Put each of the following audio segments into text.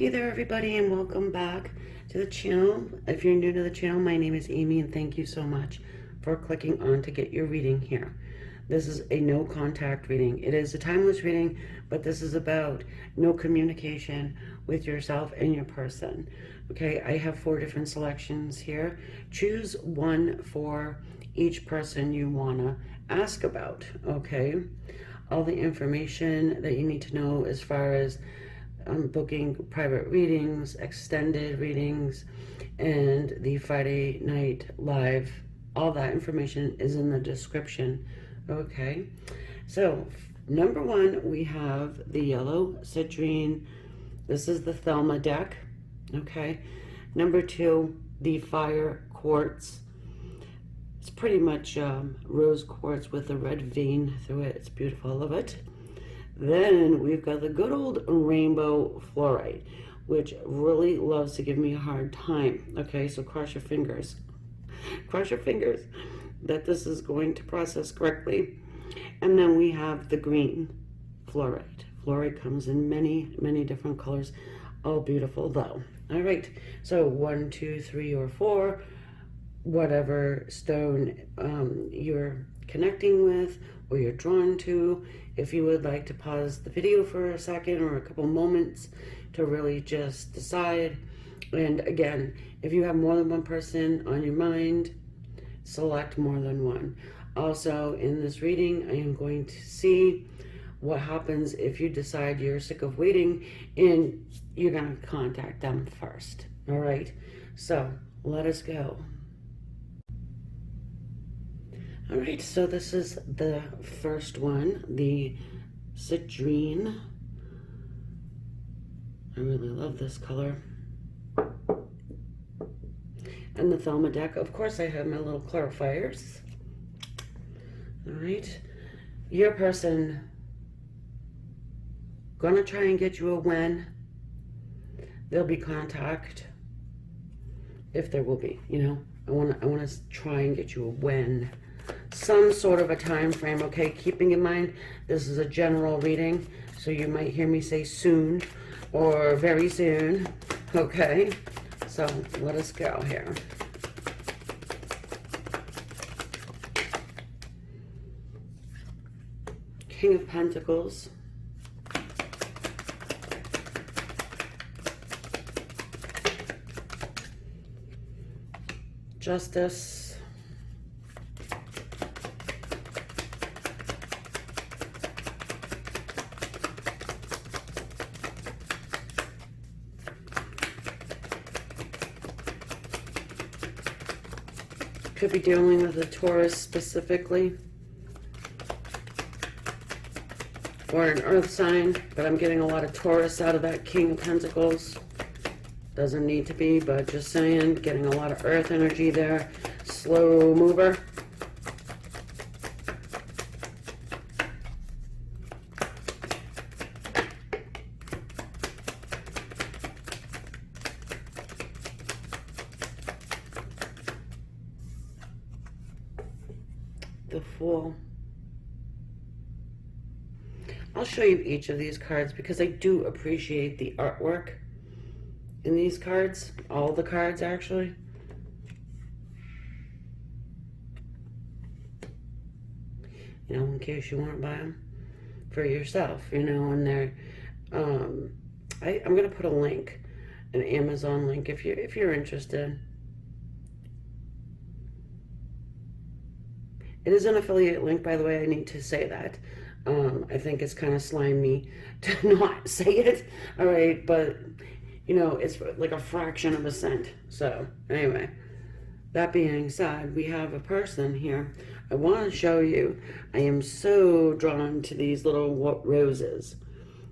Hey there everybody, and welcome back to the channel. If you're new to the channel, my name is Amy and thank you so much for clicking on to get your reading here. This is a no contact reading. It is a timeless reading, but this is about no communication with yourself and your person. Okay, I have 4 different selections here. Choose one for each person you want to ask about. Okay, all the information that you need to know as far as booking private readings, extended readings, and the Friday night live. All that information is in the description. Okay, so number 1, we have the yellow citrine. This is the Thelma Deck. Okay, number 2, the Fire Quartz. It's pretty much rose quartz with a red vein through it. It's beautiful. I love it. Then we've got the good old Rainbow Flourite, which really loves to give me a hard time. Okay, so cross your fingers. Cross your fingers that this is going to process correctly. And then we have the Green Flourite. Flourite comes in many, many different colors. All beautiful though. All right, so 1, 2, 3, or 4, whatever stone you're connecting with or you're drawn to. If you would like to pause the video for a second or a couple moments to really just decide. And again, if you have more than one person on your mind, select more than one. Also, in this reading, I am going to see what happens if you decide you're sick of waiting and you're going to contact them first. All right, so let us go. All right, so this is the first one, the Citrine. I really love this color. And the Thelma Deck. Of course, I have my little clarifiers. All right, your person gonna try and get you a when. There'll be contact, if there will be. You know, I wanna try and get you a when. Some sort of a time frame, okay? Keeping in mind, this is a general reading, so you might hear me say soon or very soon, okay? So let us go here. King of Pentacles. Justice. Could be dealing with a Taurus specifically, or an earth sign, but I'm getting a lot of Taurus out of that King of Pentacles. Doesn't need to be, but just saying, getting a lot of earth energy there. Slow mover. The Fool. I'll show you each of these cards because I do appreciate the artwork in these cards. All the cards, actually. You know, in case you want to buy them for yourself, you know, and they're, I'm going to put a link, an Amazon link, if you're interested. It is an affiliate link, by the way. I need to say that. I think it's kind of slimy to not say it. All right, but you know, it's like a fraction of a cent. So anyway, that being said, we have a person here. I want to show you. I am so drawn to these little roses.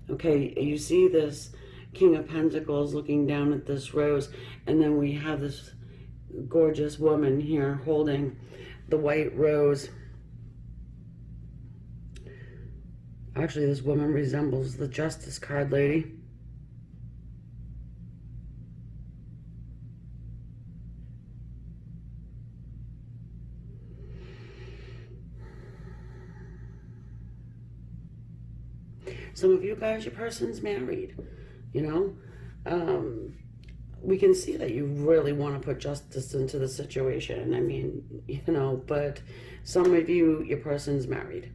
Okay, you see this King of Pentacles looking down at this rose, and then we have this gorgeous woman here holding the white rose. Actually, this woman resembles the Justice card lady. Some of you guys, your person's married, you know. We can see that you really want to put justice into the situation. I mean, you know, but some of you, your person's married.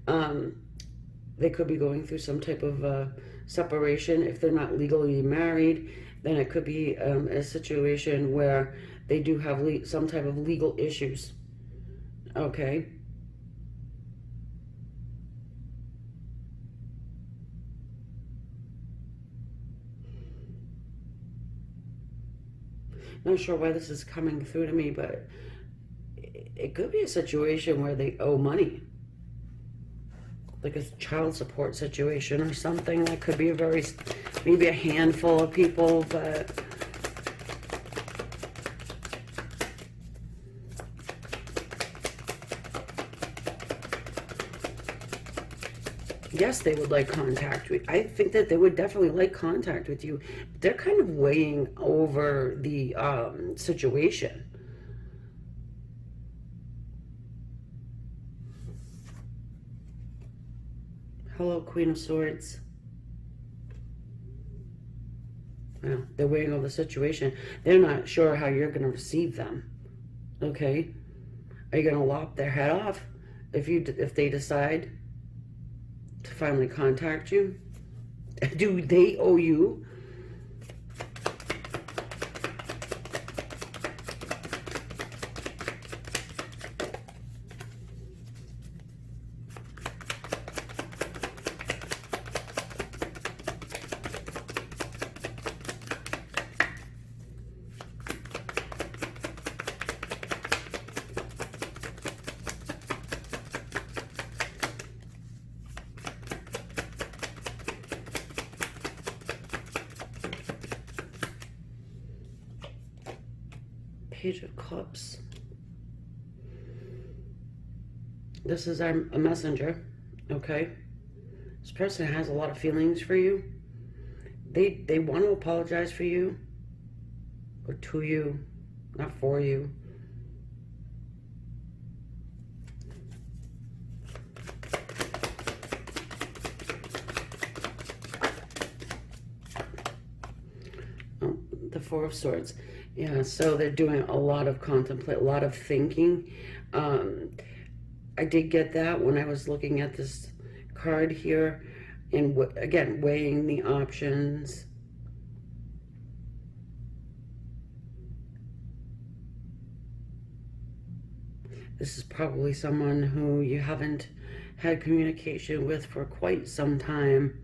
They could be going through some type of separation. If they're not legally married, then it could be a situation where they do have some type of legal issues. Okay. Not sure why this is coming through to me, but it could be a situation where they owe money, like a child support situation or something. That could be maybe a handful of people, but yes, they would like contact with. I think that they would definitely like contact with you. They're kind of weighing over the situation. Hello, Queen of Swords. Well, they're weighing over the situation. They're not sure how you're going to receive them. Okay? Are you going to lop their head off if they decide to finally contact you? Do they owe you? Page of Cups. This is a messenger, okay? This person has a lot of feelings for you. They want to apologize for you, or to you, not for you. Oh, the Four of Swords. Yeah, so they're doing a lot of a lot of thinking. I did get that when I was looking at this card here, and again, weighing the options. This is probably someone who you haven't had communication with for quite some time,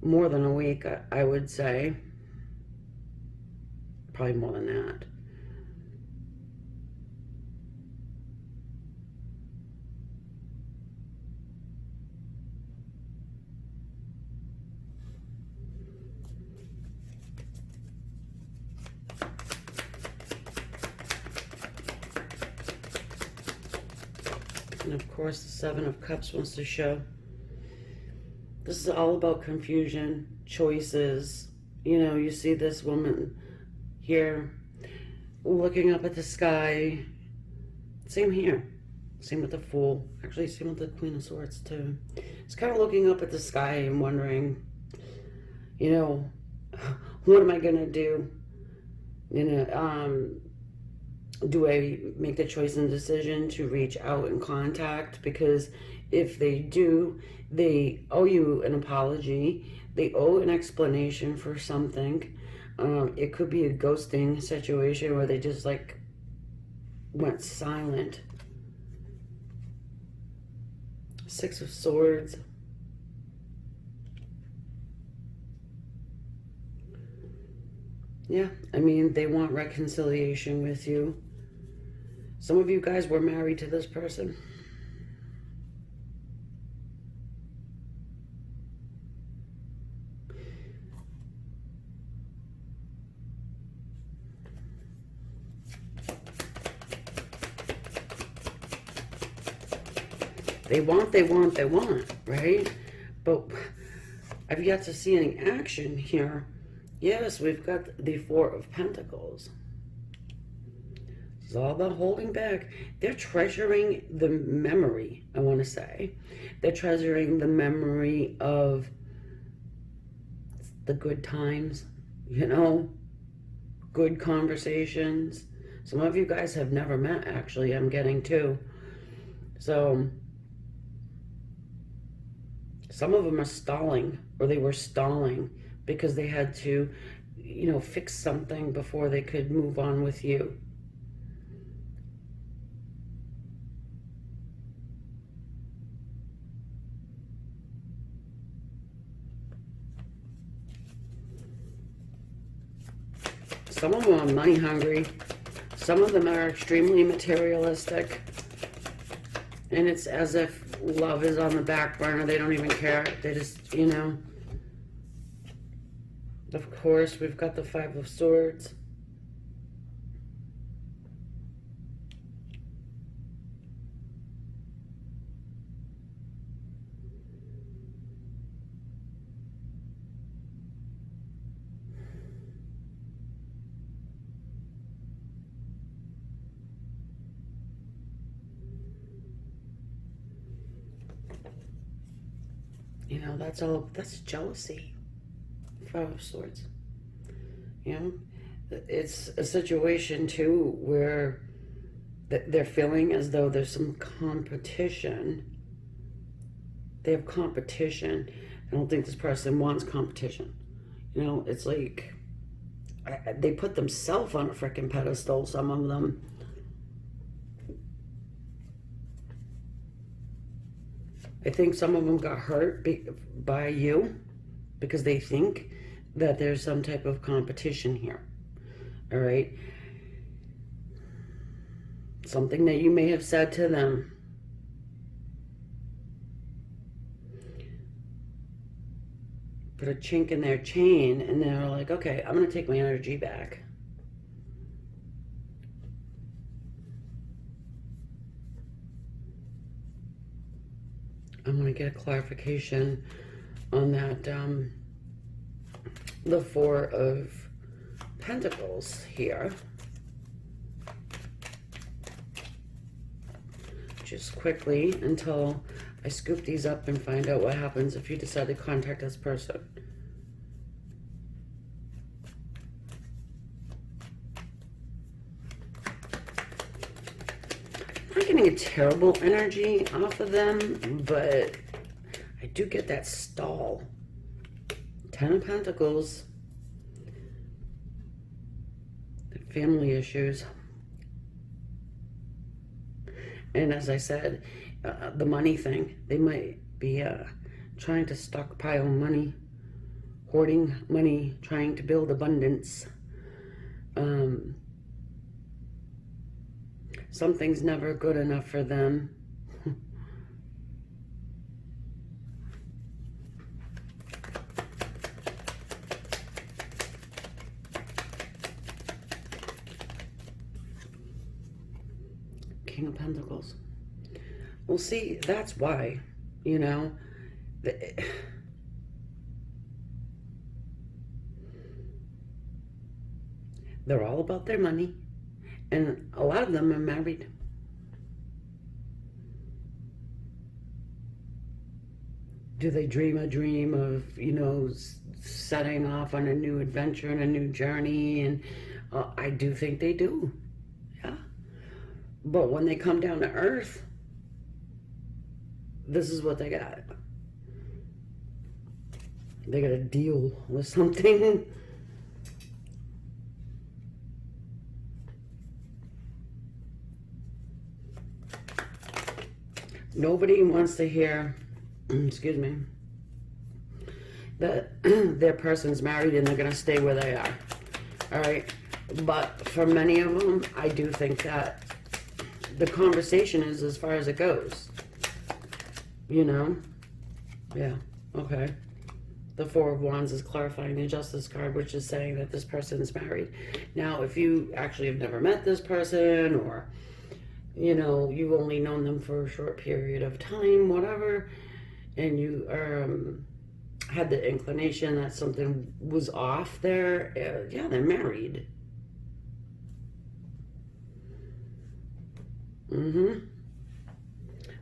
more than a week, I would say. Probably more than that. And of course, the Seven of Cups wants to show. This is all about confusion, choices. You know, you see this woman here looking up at the sky. Same here. Same with the Fool. Actually, same with the Queen of Swords too. It's kind of looking up at the sky and wondering, you know, what am I gonna do? You know, do I make the choice and decision to reach out and contact? Because if they do, they owe you an apology. They owe an explanation for something. It could be a ghosting situation where they just like went silent. Six of Swords. Yeah, I mean, they want reconciliation with you. Some of you guys were married to this person. They want, right? But I've yet to see any action here. Yes, we've got the Four of Pentacles. It's all about holding back. They're treasuring the memory, I want to say. They're treasuring the memory of the good times, you know, good conversations. Some of you guys have never met, actually, I'm getting too. So some of them are stalling, or they were stalling because they had to, you know, fix something before they could move on with you. Some of them are money hungry. Some of them are extremely materialistic. And it's as if love is on the back burner. They don't even care. They just, you know. Of course, we've got the Five of Swords. You know, that's jealousy. Five of Swords. You know, it's a situation too where they're feeling as though there's some competition. They have competition. I don't think this person wants competition. You know, it's like they put themselves on a freaking pedestal, some of them. I think some of them got hurt by you because they think that there's some type of competition here. All right? Something that you may have said to them. Put a chink in their chain, and they're like, okay, I'm going to take my energy back. I want to get a clarification on that, the Four of Pentacles here. Just quickly until I scoop these up and find out what happens if you decide to contact this person. I'm not getting a terrible energy off of them, but I do get that stall. Ten of Pentacles. Family issues. And as I said, the money thing. They might be trying to stockpile money, hoarding money, trying to build abundance. Something's never good enough for them. King of Pentacles. Well, see, that's why, you know, they're all about their money, and a lot of them are married. Do they dream a dream of, you know, setting off on a new adventure and a new journey? And I do think they do. Yeah. But when they come down to earth, this is what they got. They got to deal with something. Nobody wants to hear, excuse me, that their person's married and they're going to stay where they are. All right? But for many of them, I do think that the conversation is as far as it goes. You know? Yeah. Okay. The Four of Wands is clarifying the Justice card, which is saying that this person's married. Now, if you actually have never met this person, or, you know, you've only known them for a short period of time, whatever, and you had the inclination that something was off there, yeah, they're married.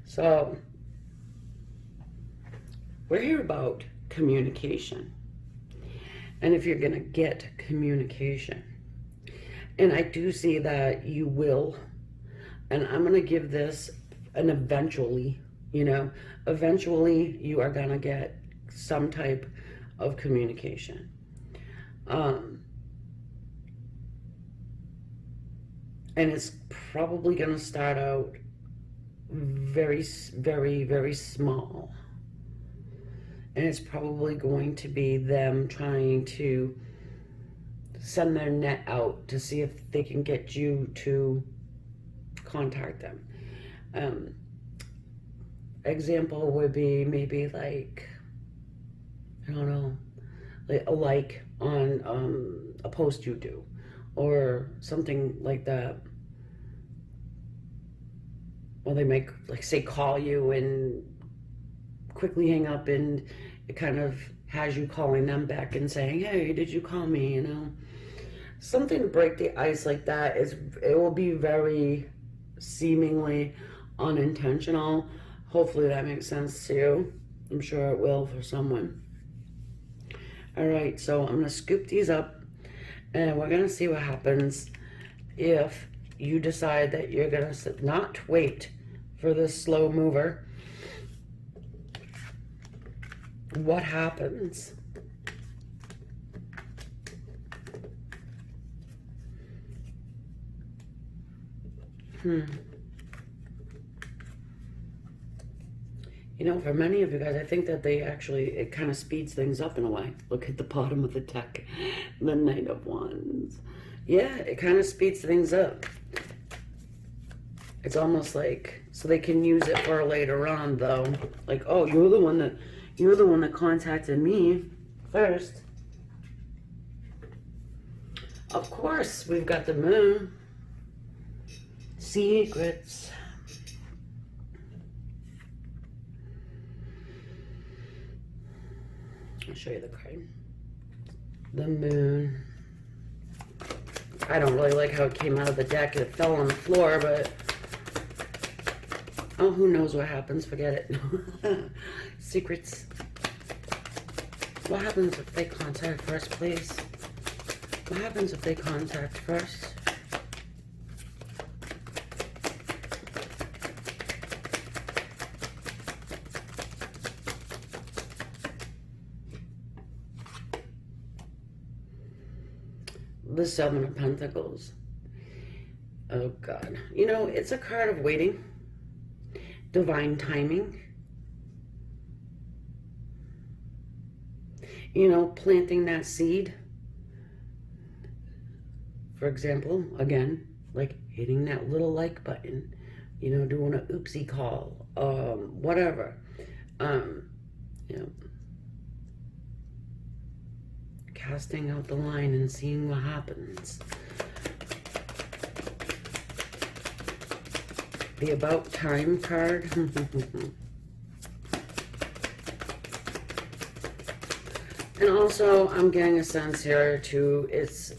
So, we're here about communication. and if you're going to get communication. And I do see that you will. And I'm going to give this an eventually, you know, eventually you are going to get some type of communication. And it's probably going to start out very, very, very small. And it's probably going to be them trying to send their net out to see if they can get you to contact them. Example would be maybe like, I don't know, like a like on a post you do, or something like that. Or they might, like, say, call you and quickly hang up, and it kind of has you calling them back and saying, hey, did you call me, you know? Something to break the ice like that it will be very seemingly unintentional. Hopefully that makes sense to you. I'm sure it will for someone. All right, so I'm going to scoop these up, and we're going to see what happens if you decide that you're going to not wait for this slow mover. What happens? You know, for many of you guys, I think that it kind of speeds things up in a way. Look at the bottom of the deck, the Knight of Wands. Yeah, it kind of speeds things up. It's almost like, so they can use it for later on, though. Like, oh, you're the one that contacted me first. Of course, we've got the Moon. Secrets. I'll show you the card. The Moon. I don't really like how it came out of the deck. It fell on the floor, but oh, who knows what happens? Forget it. Secrets. What happens if they contact first, please? What happens if they contact first? The Seven of Pentacles. Oh God. You know, it's a card of waiting. Divine timing. You know, planting that seed. For example, again, like hitting that little like button. You know, doing an oopsie call. Whatever. You know, casting out the line and seeing what happens. The About Time card. And also, I'm getting a sense here too, it's,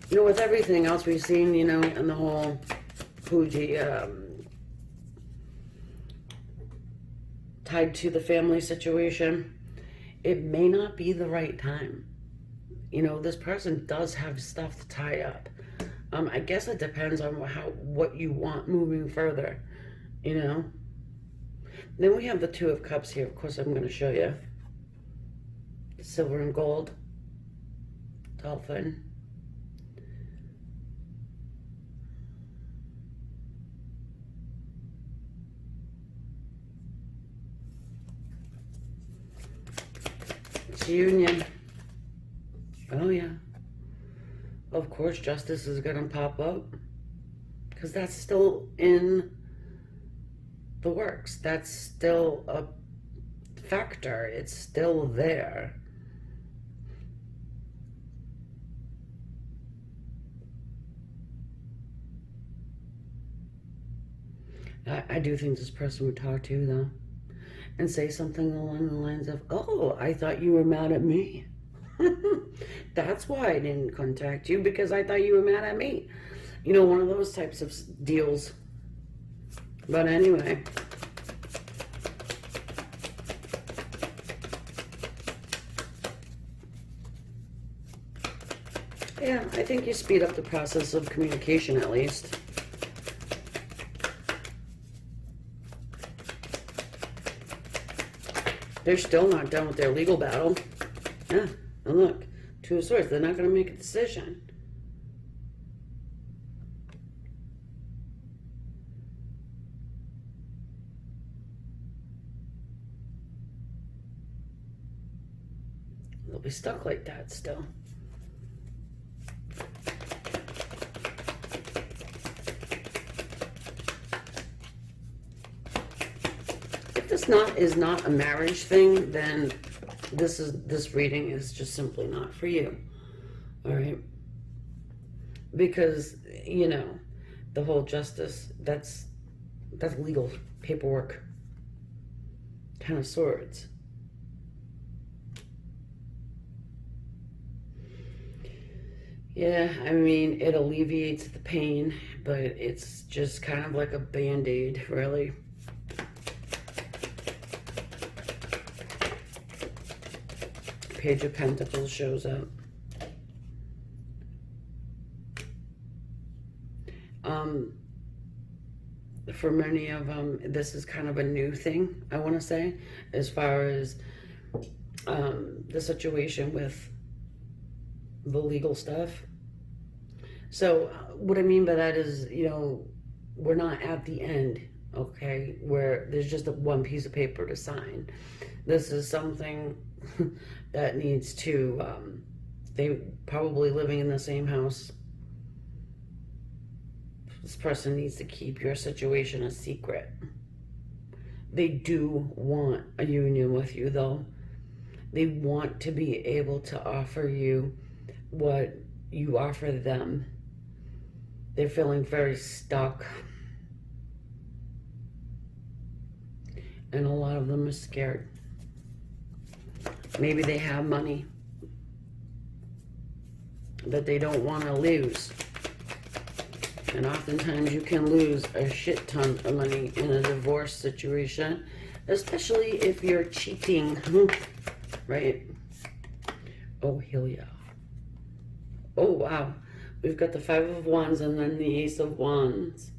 you know, with everything else we've seen, you know, and the whole Fuji, tied to the family situation, it may not be the right time. You know, this person does have stuff to tie up. I guess it depends on what you want moving further, you know. Then we have the Two of Cups here. Of course, I'm going to show you. Silver and gold. Dolphin. It's union. Oh, yeah. Of course, justice is going to pop up. Because that's still in the works. That's still a factor. It's still there. I do think this person would talk to you, though, and say something along the lines of, oh, I thought you were mad at me. That's why I didn't contact you, because I thought you were mad at me. You know, one of those types of deals. But anyway. Yeah, I think you speed up the process of communication at least. They're still not done with their legal battle. Yeah, and look, Two of Swords, they're not going to make a decision. They'll be stuck like that still. If this is not a marriage thing, then this reading is just simply not for you. All right? Because, you know, the whole justice, that's legal paperwork. Ten of Swords. Yeah, I mean, it alleviates the pain, but it's just kind of like a band-aid, really. Page of Pentacles shows up. For many of them, this is kind of a new thing, I want to say, as far as the situation with the legal stuff. So what I mean by that is, you know, we're not at the end, okay, where there's just one piece of paper to sign. This is something that needs to, they probably living in the same house. This person needs to keep your situation a secret. They do want a union with you, though. They want to be able to offer you what you offer them. They're feeling very stuck. And a lot of them are scared. Maybe they have money that they don't want to lose. And oftentimes you can lose a shit ton of money in a divorce situation, especially if you're cheating, right? Oh, hell yeah. Oh, wow. We've got the Five of Wands and then the Ace of Wands.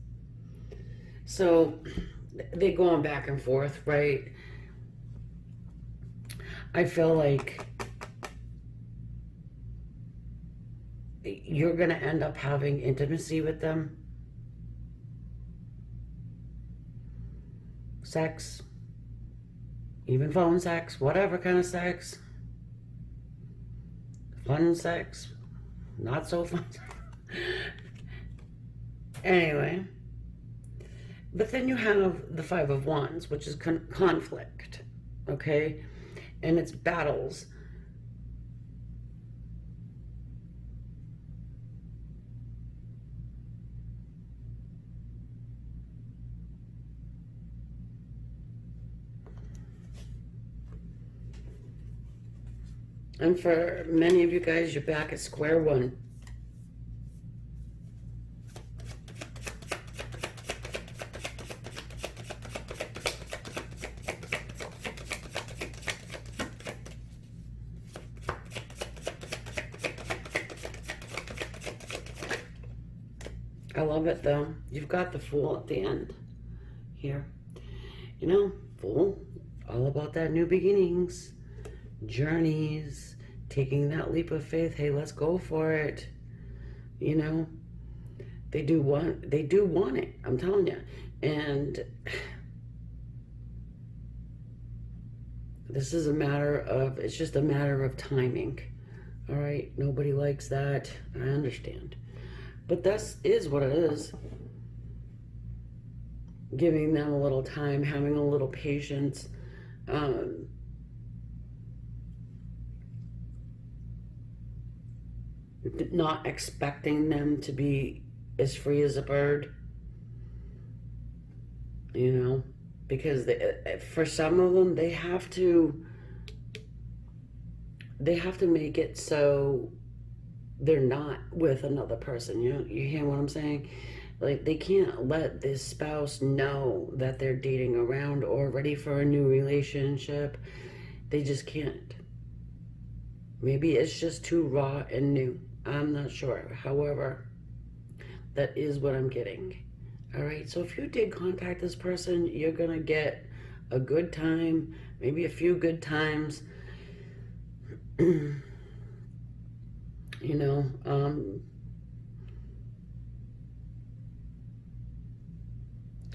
So they're going back and forth, right? I feel like you're going to end up having intimacy with them. Sex. Even phone sex. Whatever kind of sex. Fun sex. Not so fun. Anyway. But then you have the Five of Wands, which is conflict. Okay? And it's battles. And for many of you guys, you're back at square one. I love it though. You've got the Fool at the end here. You know, Fool, all about that new beginnings, journeys, taking that leap of faith. Hey, let's go for it. You know, they do want it. I'm telling you. And this is a matter of, it's just a matter of timing. All right. Nobody likes that. I understand. But that is what it is. Giving them a little time, having a little patience. Not expecting them to be as free as a bird. You know, because for some of them, they have to make it so they're not with another person. You hear what I'm saying? Like, they can't let this spouse know that they're dating around or ready for a new relationship. They just can't. Maybe it's just too raw and new. I'm not sure. However, that is what I'm getting. All right, so if you did contact this person, you're gonna get a good time, maybe a few good times. You know,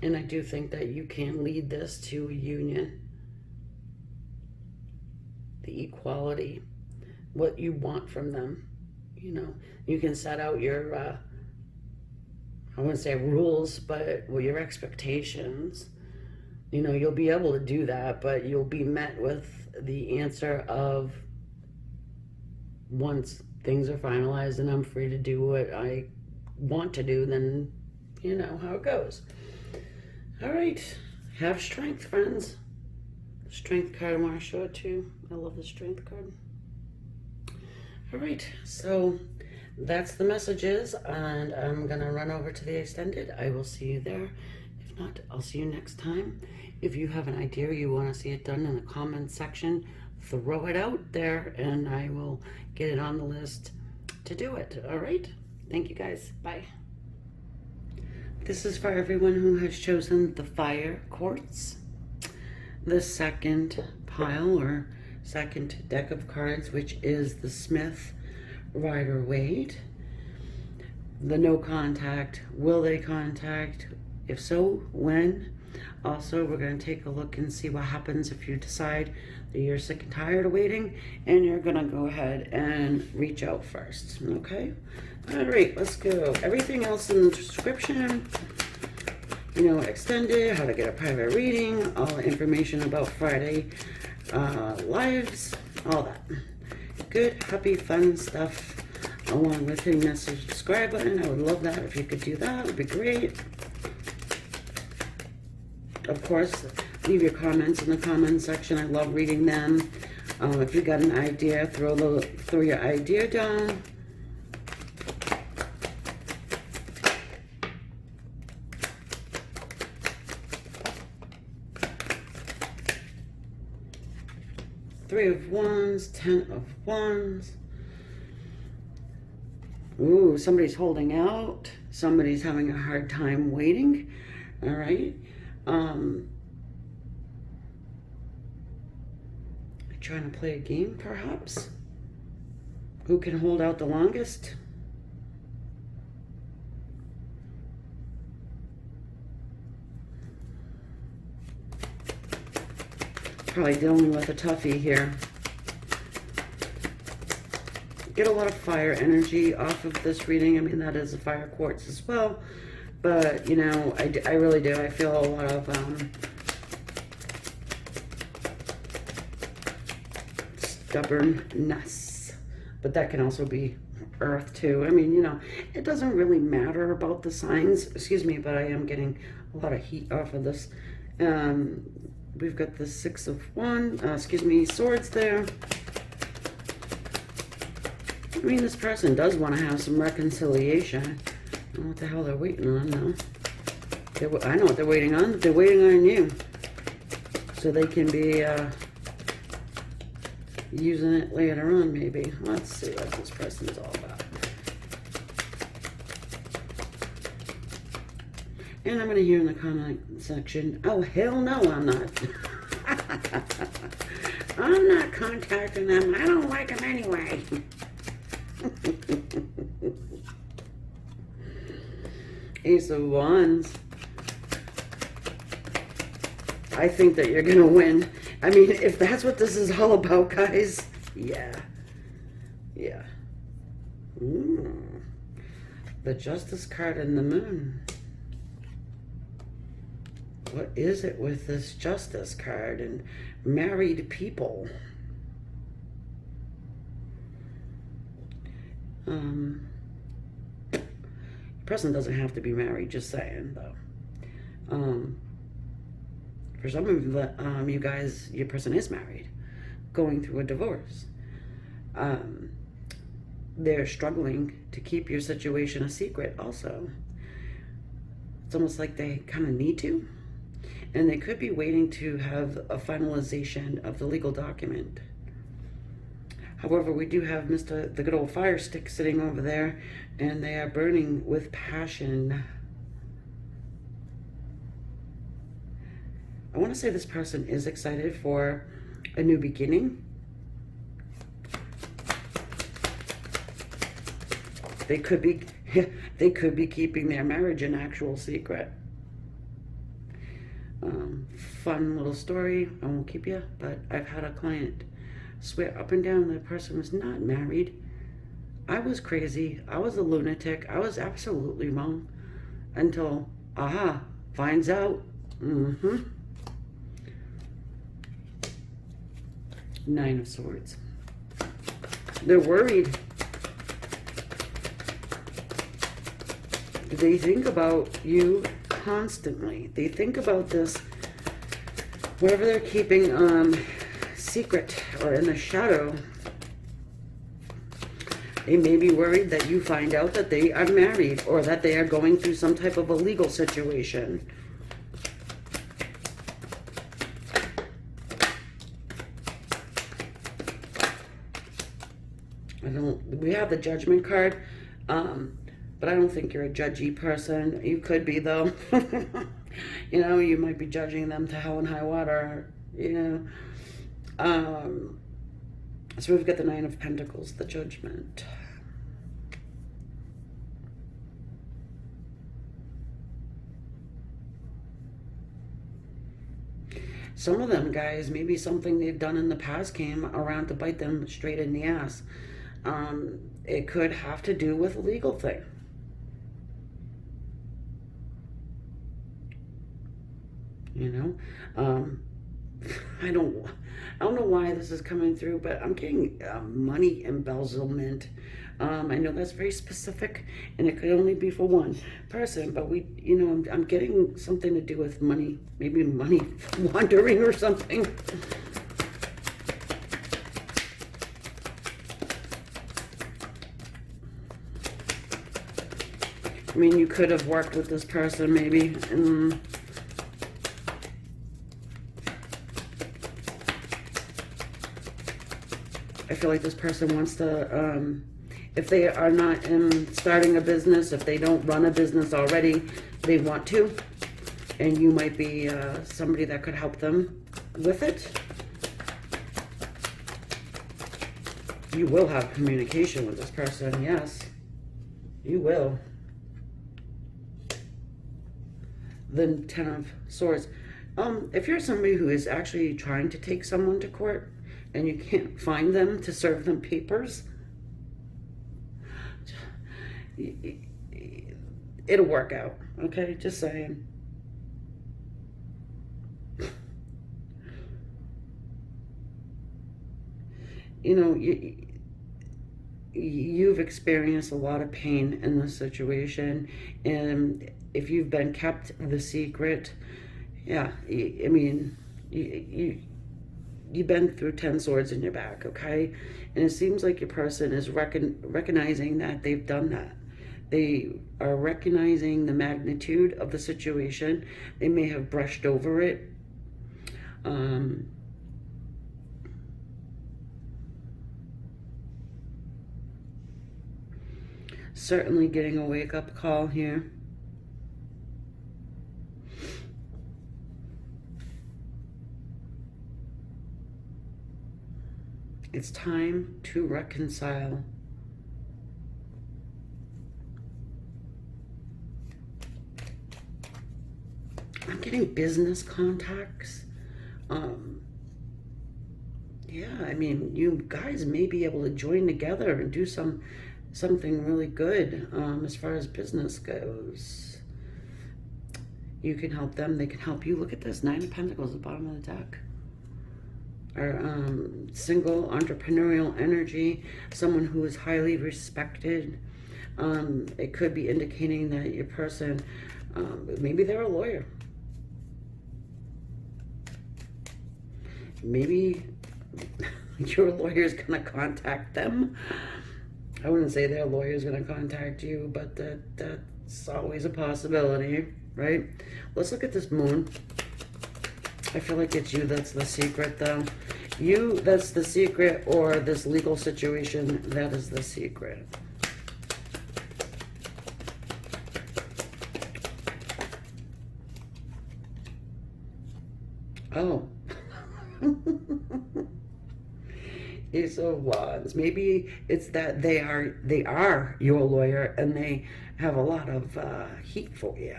and I do think that you can lead this to a union, the equality, what you want from them. You know, you can set out your, I wouldn't say rules, but well, your expectations. You know, you'll be able to do that, but you'll be met with the answer of, once things are finalized and I'm free to do what I want to do, then you know how it goes. All right, have strength, friends. Strength card I want to show it too. I love the strength card. All right, so that's the messages, and I'm gonna run over to the extended. I will see you there. If not, I'll see you next time. If you have an idea you want to see it done in the comments section, throw it out there and I will get it on the list to do it. All right, thank you guys. Bye. This is for everyone who has chosen the Fire Quartz, the second pile or second deck of cards, which is the Smith, Rider, Waite. The no contact, will they contact? If so, when? Also, we're going to take a look and see what happens if you decide that you're sick and tired of waiting and you're going to go ahead and reach out first. Okay? All right, let's go. Everything else in the description, you know, extended, how to get a private reading, all the information about Friday lives, all that. Good, happy, fun stuff, along with hitting that subscribe button. I would love that if you could do that. It would be great. Of course, leave your comments in the comments section. I love reading them. If you got an idea, throw your idea down. Three of Wands, 10 of Wands. Ooh, somebody's holding out. Somebody's having a hard time waiting. All right. Trying to play a game, perhaps? Who can hold out the longest? Probably dealing with a toughie here. Get a lot of fire energy off of this reading. I mean, that is a Fire Quartz as well. But, you know, I really do. I feel a lot of stubbornness. But that can also be earth, too. I mean, you know, it doesn't really matter about the signs. Excuse me, but I am getting a lot of heat off of this. We've got the Six of Swords there. I mean, this person does want to have some reconciliation. I don't know what the hell they're waiting on now. I know what they're waiting on. They're waiting on you. So they can be using it later on, maybe. Let's see what this person's all about. And I'm going to hear in the comment section, oh, hell no, I'm not. I'm not contacting them. I don't like them anyway. Ace of Wands. I think that you're going to win. I mean, if that's what this is all about, guys, yeah. Yeah. The Justice card and the Moon. What is it with this Justice card and married people? The person doesn't have to be married, just saying, though. For some of you guys, your person is married, going through a divorce. They're struggling to keep your situation a secret also. It's almost like they kind of need to. And they could be waiting to have a finalization of the legal document. However, we do have the good old fire stick sitting over there, and they are burning with passion. I want to say this person is excited for a new beginning. They could be keeping their marriage an actual secret. Fun little story. I won't keep you, but I've had a client swear up and down the person was not married. I was crazy. I was a lunatic. I was absolutely wrong until, finds out. Nine of Swords. They're worried. They think about you constantly. They think about this, wherever they're keeping secret or in the shadow. They may be worried that you find out that they are married or that they are going through some type of a legal situation. We have the Judgment card, but I don't think you're a judgy person. You could be, though. You know, you might be judging them to hell and high water, you know. So we've got the Nine of Pentacles, the Judgment. Some of them, guys, maybe something they've done in the past came around to bite them straight in the ass. It could have to do with a legal thing. You know, I don't know why this is coming through, but I'm getting money embezzlement. I know that's very specific, and it could only be for one person, but I'm getting something to do with money, maybe money laundering or something. I mean, you could have worked with this person, maybe. I feel like this person wants to, if they are not starting a business, if they don't run a business already, they want to. And you might be somebody that could help them with it. You will have communication with this person, yes. You will. The Ten of Swords. If you're somebody who is actually trying to take someone to court and you can't find them to serve them papers, it'll work out, okay? Just saying. You know, you've experienced a lot of pain in this situation, and if you've been kept the secret, yeah, I mean, you've been through 10 swords in your back, okay? And it seems like your person is recognizing that they've done that. They are recognizing the magnitude of the situation. They may have brushed over it. Certainly getting a wake-up call here. It's time to reconcile. I'm getting business contacts. Yeah, I mean, you guys may be able to join together and do something really good as far as business goes. You can help them, they can help you. Look at this, Nine of Pentacles at the bottom of the deck. Or single entrepreneurial energy, someone who is highly respected. It could be indicating that your person, maybe they're a lawyer. Maybe your lawyer is going to contact them. I wouldn't say their lawyer is going to contact you, but that's always a possibility, right? Let's look at this moon. I feel like it's you that's the secret, though. You, that's the secret, or this legal situation, that is the secret. Oh. Ace of Wands. Maybe it's that they are your lawyer and they have a lot of heat for you.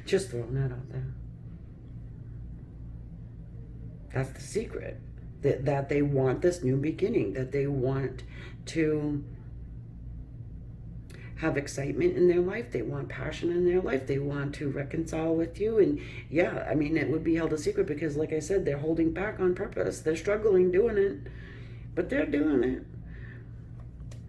Just throwing that out there. That's the secret. That they want this new beginning. That they want to have excitement in their life. They want passion in their life. They want to reconcile with you. And yeah, I mean, it would be held a secret because, like I said, they're holding back on purpose. They're struggling doing it, but they're doing it.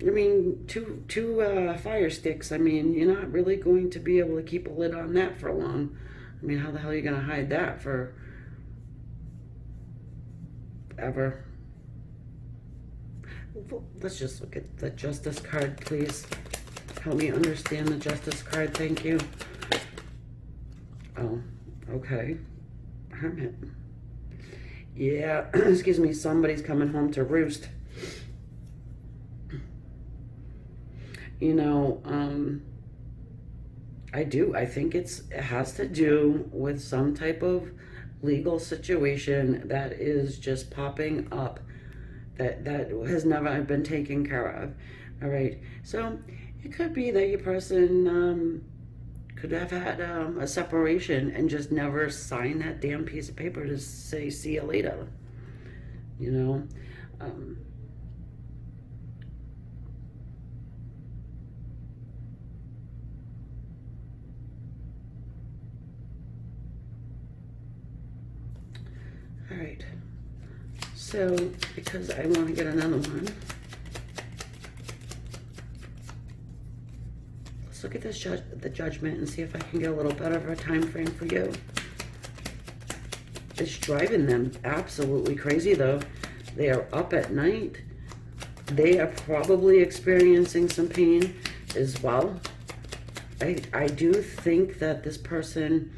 I mean, two fire sticks. I mean, you're not really going to be able to keep a lid on that for long. I mean, how the hell are you going to hide that for ever? Let's just look at the Justice card, please. Help me understand the Justice card, thank you. Oh, okay. Hermit. Yeah, excuse me, somebody's coming home to roost. You know, I think it has to do with some type of legal situation that is just popping up that has never been taken care of. All right, so it could be that your person could have had a separation and just never signed that damn piece of paper to say see you later. You know, all right. So because I want to get another one. Let's look at this the Judgment and see if I can get a little better of a time frame for you. It's driving them absolutely crazy though. They are up at night. They are probably experiencing some pain as well. I do think that this person,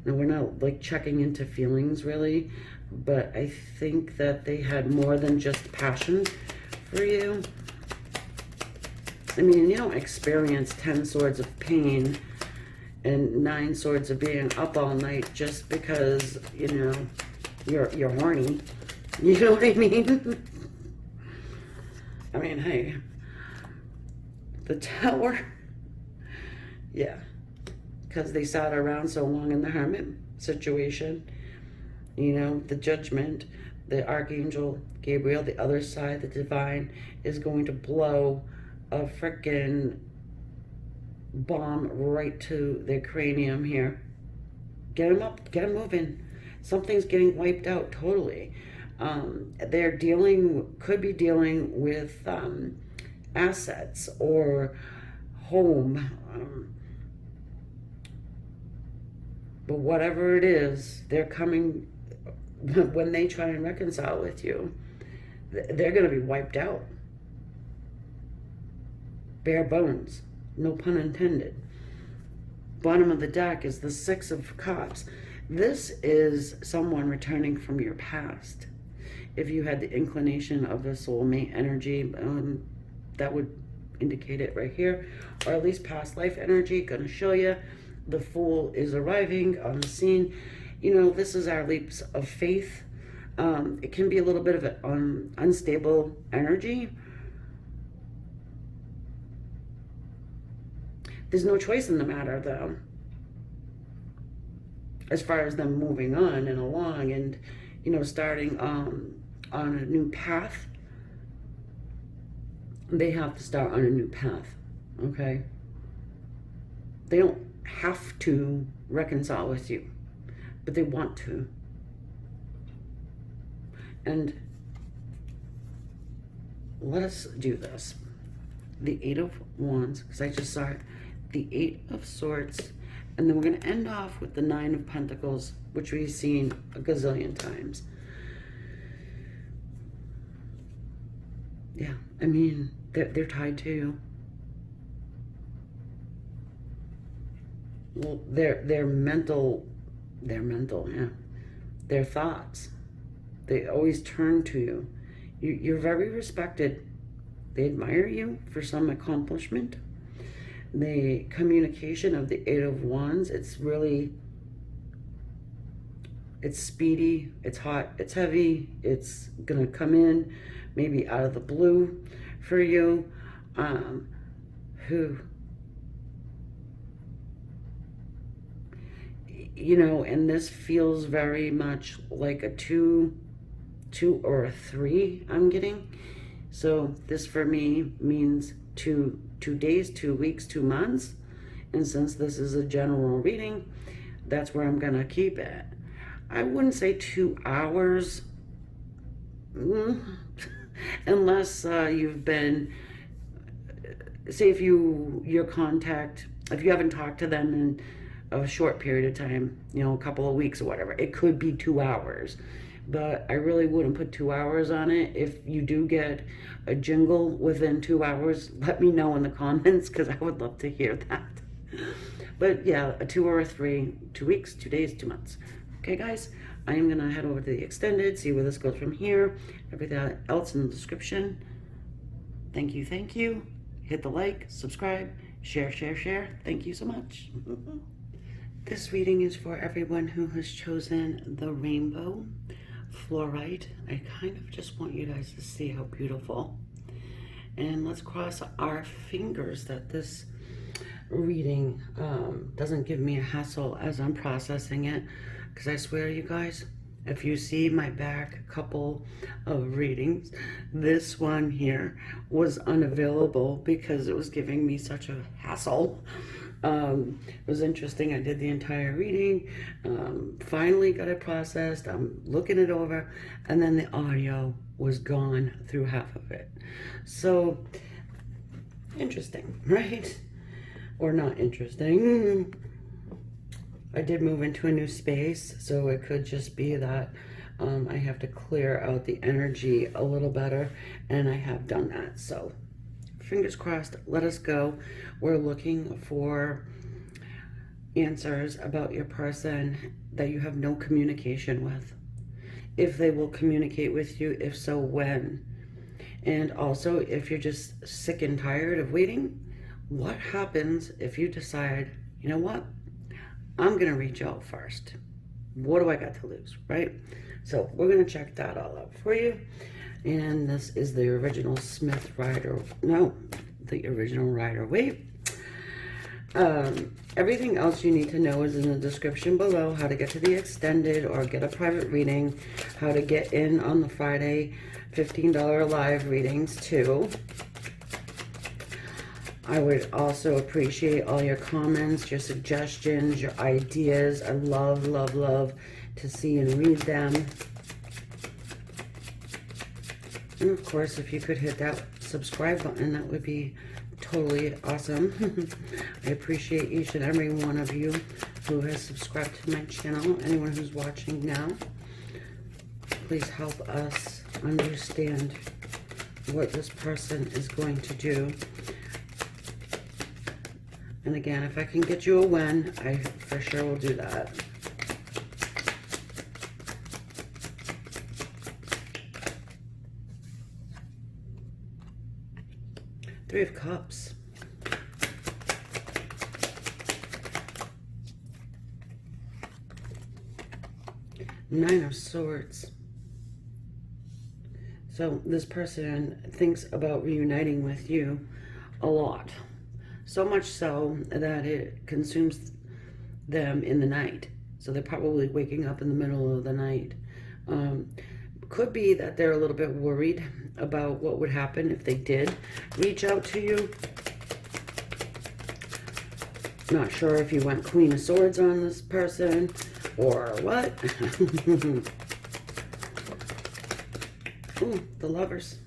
now we're not like checking into feelings really, but I think that they had more than just passion for you. I mean, you don't experience 10 swords of pain and 9 swords of being up all night just because, you know, you're horny. You know what I mean? I mean, hey, the Tower, yeah, because they sat around so long in the Hermit situation. You know, the Judgment, the Archangel Gabriel, the other side, the Divine, is going to blow a frickin' bomb right to their cranium here. Get them up, get them moving. Something's getting wiped out totally. They're could be dealing with assets or home. But whatever it is, they're coming, when they try and reconcile with you, they're going to be wiped out. Bare bones. No pun intended. Bottom of the deck is the Six of Cups. This is someone returning from your past. If you had the inclination of a soulmate energy, that would indicate it right here. Or at least past life energy. Going to show you. The Fool is arriving on the scene. You know, this is our leaps of faith. It can be a little bit of an unstable energy. There's no choice in the matter, though, as far as them moving on and along and, you know, starting on a new path. They have to start on a new path, okay? They don't have to reconcile with you, but they want to. And let us do this. The Eight of Wands, because I just saw it. The Eight of Swords, and then we're going to end off with the Nine of Pentacles, which we've seen a gazillion times. Yeah, I mean, they're tied to you. well, their mental, yeah, their thoughts. They always turn to you. You're very respected. They admire you for some accomplishment. The communication of the Eight of Wands, it's really, it's speedy, it's hot, it's heavy, it's gonna come in maybe out of the blue for you. Who, you know, and this feels very much like a two or a three I'm getting. So this for me means 2 days, 2 weeks, 2 months. And since this is a general reading, that's where I'm gonna keep it. I wouldn't say 2 hours, unless you've been, say if you haven't talked to them in a short period of time, you know, a couple of weeks or whatever, it could be 2 hours. But I really wouldn't put 2 hours on it. If you do get a jingle within 2 hours, let me know in the comments, because I would love to hear that. But yeah, a 2 or a 3, 2 weeks, 2 days, 2 months. Okay, guys, I am going to head over to the extended, see where this goes from here. Everything else in the description. Thank you, thank you. Hit the like, subscribe, share, share, share. Thank you so much. This reading is for everyone who has chosen the Rainbow Flourite. I kind of just want you guys to see how beautiful. And let's cross our fingers that this reading doesn't give me a hassle as I'm processing it, because I swear, you guys, if you see my back couple of readings, this one here was unavailable because it was giving me such a hassle. It was interesting. I did the entire reading, finally got it processed. I'm looking it over, and then the audio was gone through half of it. So interesting, right? Or not interesting. I did move into a new space, so it could just be that I have to clear out the energy a little better, and I have done that. So fingers crossed, let us go. We're looking for answers about your person that you have no communication with. If they will communicate with you, if so, when. And also, if you're just sick and tired of waiting, what happens if you decide, you know what, I'm gonna reach out first. What do I got to lose, right? So we're gonna check that all out for you. And this is the original the original Rider-Waite. Everything else you need to know is in the description below. How to get to the extended or get a private reading. How to get in on the Friday $15 live readings too. I would also appreciate all your comments, your suggestions, your ideas. I love, love, love to see and read them. And of course, if you could hit that subscribe button, that would be totally awesome. I appreciate each and every one of you who has subscribed to my channel. Anyone who's watching now, please help us understand what this person is going to do. And again, if I can get you a win, I for sure will do that. Three of Cups. Nine of Swords. So this person thinks about reuniting with you a lot. So much so that it consumes them in the night. So they're probably waking up in the middle of the night. Could be that they're a little bit worried about what would happen if they did reach out to you. Not sure if you went Queen of Swords on this person or what. Ooh, the Lovers.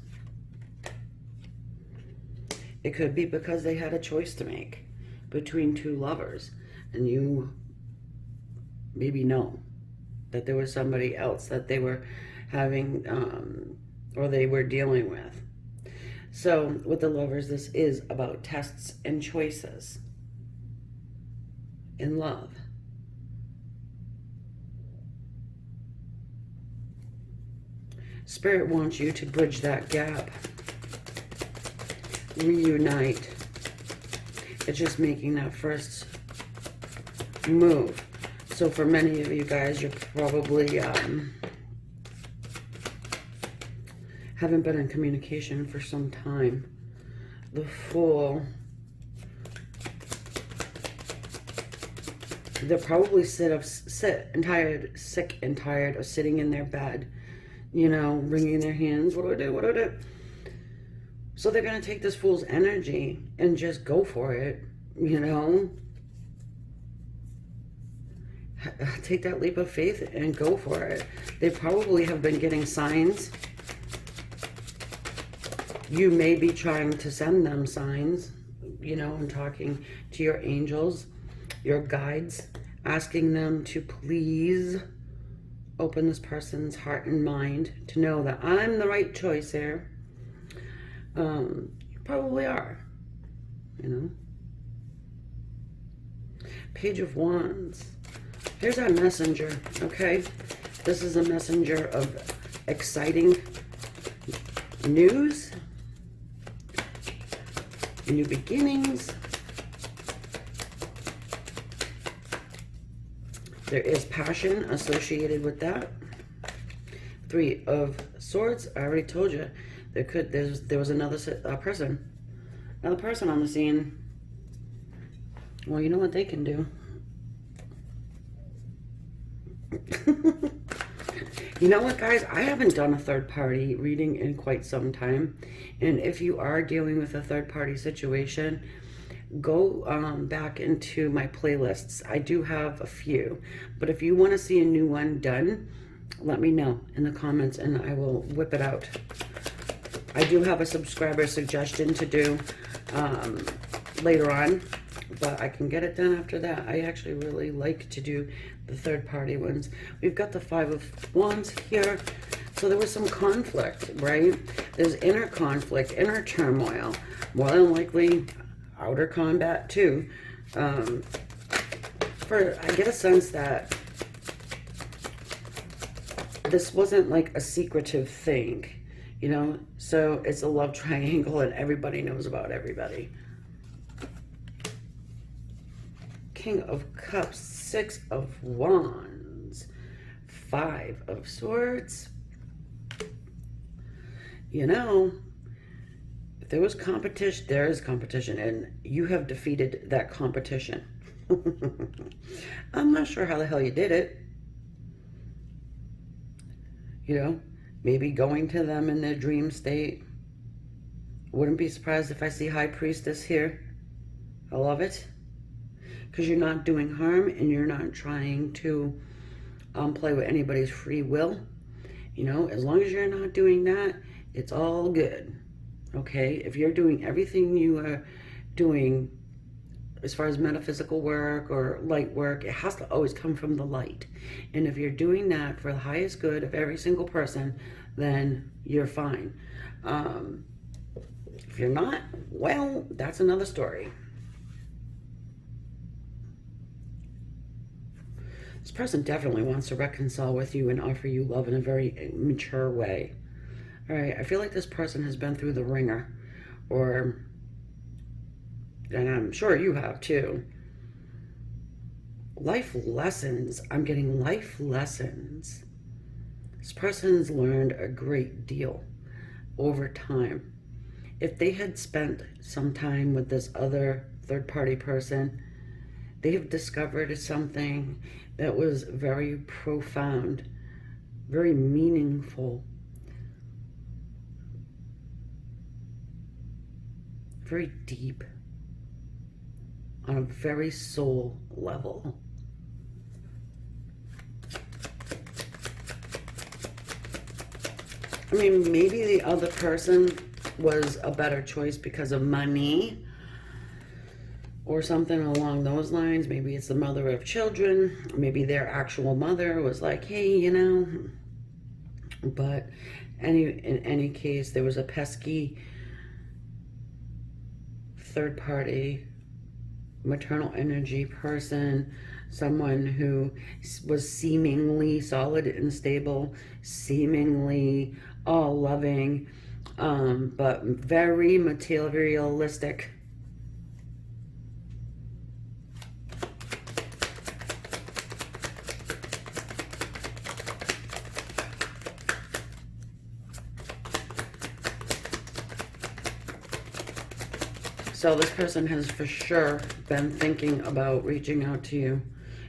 It could be because they had a choice to make between two lovers, and you maybe know that there was somebody else that they were having or they were dealing with. So with the Lovers, this is about tests and choices. in love. Spirit wants you to bridge that gap. Reunite. It's just making that first move. So for many of you guys, you're probably haven't been in communication for some time. The Fool. They're probably sick and tired of sitting in their bed, you know, wringing their hands. What do I do? What do I do? So they're going to take this Fool's energy and just go for it, you know. Take that leap of faith and go for it. They probably have been getting signs. You may be trying to send them signs, you know, and talking to your angels, your guides, asking them to please open this person's heart and mind to know that I'm the right choice here. You probably are, you know. Page of Wands. Here's our messenger, okay? This is a messenger of exciting news, new beginnings. There is passion associated with that. Three of Swords. I already told you there was another person on the scene. Well, you know what they can do. You know what, guys? I haven't done a third-party reading in quite some time. And if you are dealing with a third-party situation, go back into my playlists. I do have a few. But if you want to see a new one done, let me know in the comments and I will whip it out. I do have a subscriber suggestion to do later on, but I can get it done after that. I actually really like to do the third-party ones. We've got the Five of Wands here. So there was some conflict, right? There's inner conflict, inner turmoil. More than likely, outer combat too. I get a sense that this wasn't like a secretive thing, you know? So it's a love triangle and everybody knows about everybody. King of Cups, Six of Wands, Five of Swords. You know, if there was competition, there is competition, and you have defeated that competition. I'm not sure how the hell you did it. You know, maybe going to them in their dream state. Wouldn't be surprised if I see High Priestess here. I love it. Because you're not doing harm and you're not trying to play with anybody's free will. You know, as long as you're not doing that, it's all good. Okay? If you're doing everything you are doing as far as metaphysical work or light work, it has to always come from the light. And if you're doing that for the highest good of every single person, then you're fine. If you're not, well, that's another story. This person definitely wants to reconcile with you and offer you love in a very mature way. All right, I feel like this person has been through the ringer, and I'm sure you have too. Life lessons. I'm getting life lessons. This person's learned a great deal over time. If they had spent some time with this other third-party person, they have discovered something that was very profound, very meaningful, very deep, on a very soul level. I mean, maybe the other person was a better choice because of money or something along those lines. Maybe it's the mother of children. Maybe their actual mother was like, hey, you know. But in any case, there was a pesky third party maternal energy person, someone who was seemingly solid and stable, seemingly all loving, but very materialistic. So this person has for sure been thinking about reaching out to you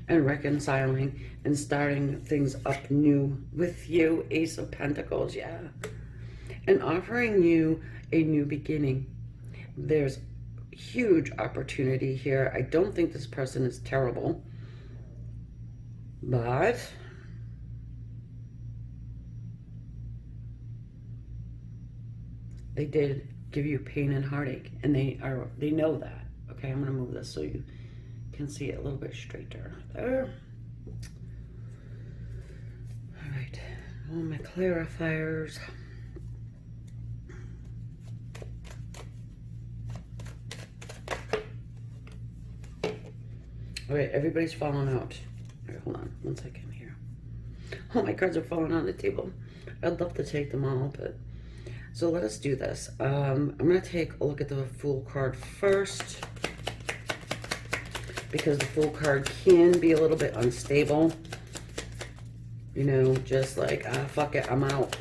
and reconciling and starting things up new with you. Ace of Pentacles, yeah. And offering you a new beginning. There's huge opportunity here. I don't think this person is terrible, but they did give you pain and heartache, and they know that. Okay, I'm gonna move this so you can see it a little bit straighter. There. All right, all my clarifiers. All right, everybody's falling out. All right, hold on 1 second here. Oh, my cards are falling on the table. I'd love to take them all, but so let us do this. I'm going to take a look at the Fool card first, because the Fool card can be a little bit unstable. You know, just like, fuck it, I'm out.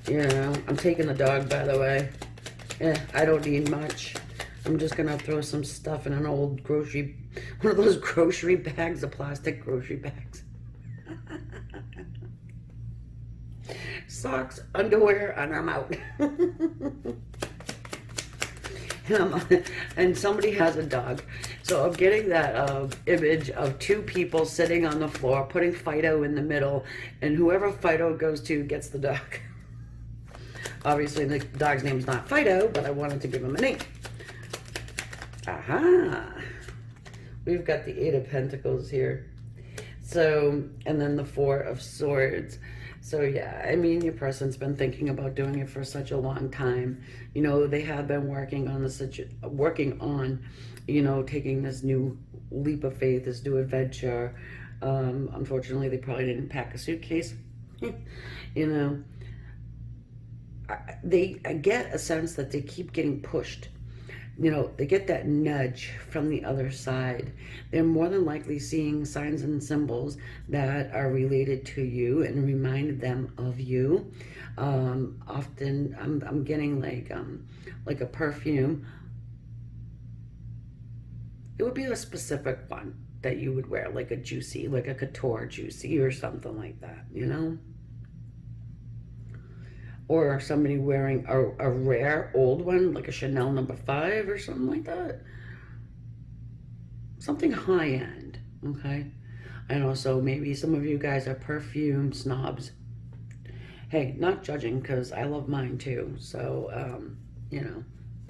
You know, I'm taking the dog, by the way. I don't need much. I'm just going to throw some stuff in an old one of those grocery bags, the plastic grocery bags. Socks, underwear, and I'm out. And somebody has a dog. So I'm getting that image of two people sitting on the floor, putting Fido in the middle, and whoever Fido goes to gets the dog. Obviously, the dog's name's not Fido, but I wanted to give him a name. Aha! We've got the Eight of Pentacles here. So, and then the Four of Swords. So yeah, I mean, your person's been thinking about doing it for such a long time. You know, they have been working on you know, taking this new leap of faith, this new adventure. Unfortunately, they probably didn't pack a suitcase. You know, I get a sense that they keep getting pushed. You know, they get that nudge from the other side. They're more than likely seeing signs and symbols that are related to you and remind them of you. Often I'm getting like a perfume. It would be a specific one that you would wear, like a juicy, like a couture juicy or something like that, you know? Or somebody wearing a rare old one, like a Chanel No. 5 or something like that. Something high-end, okay? And also, maybe some of you guys are perfume snobs. Hey, not judging, because I love mine too. So, you know,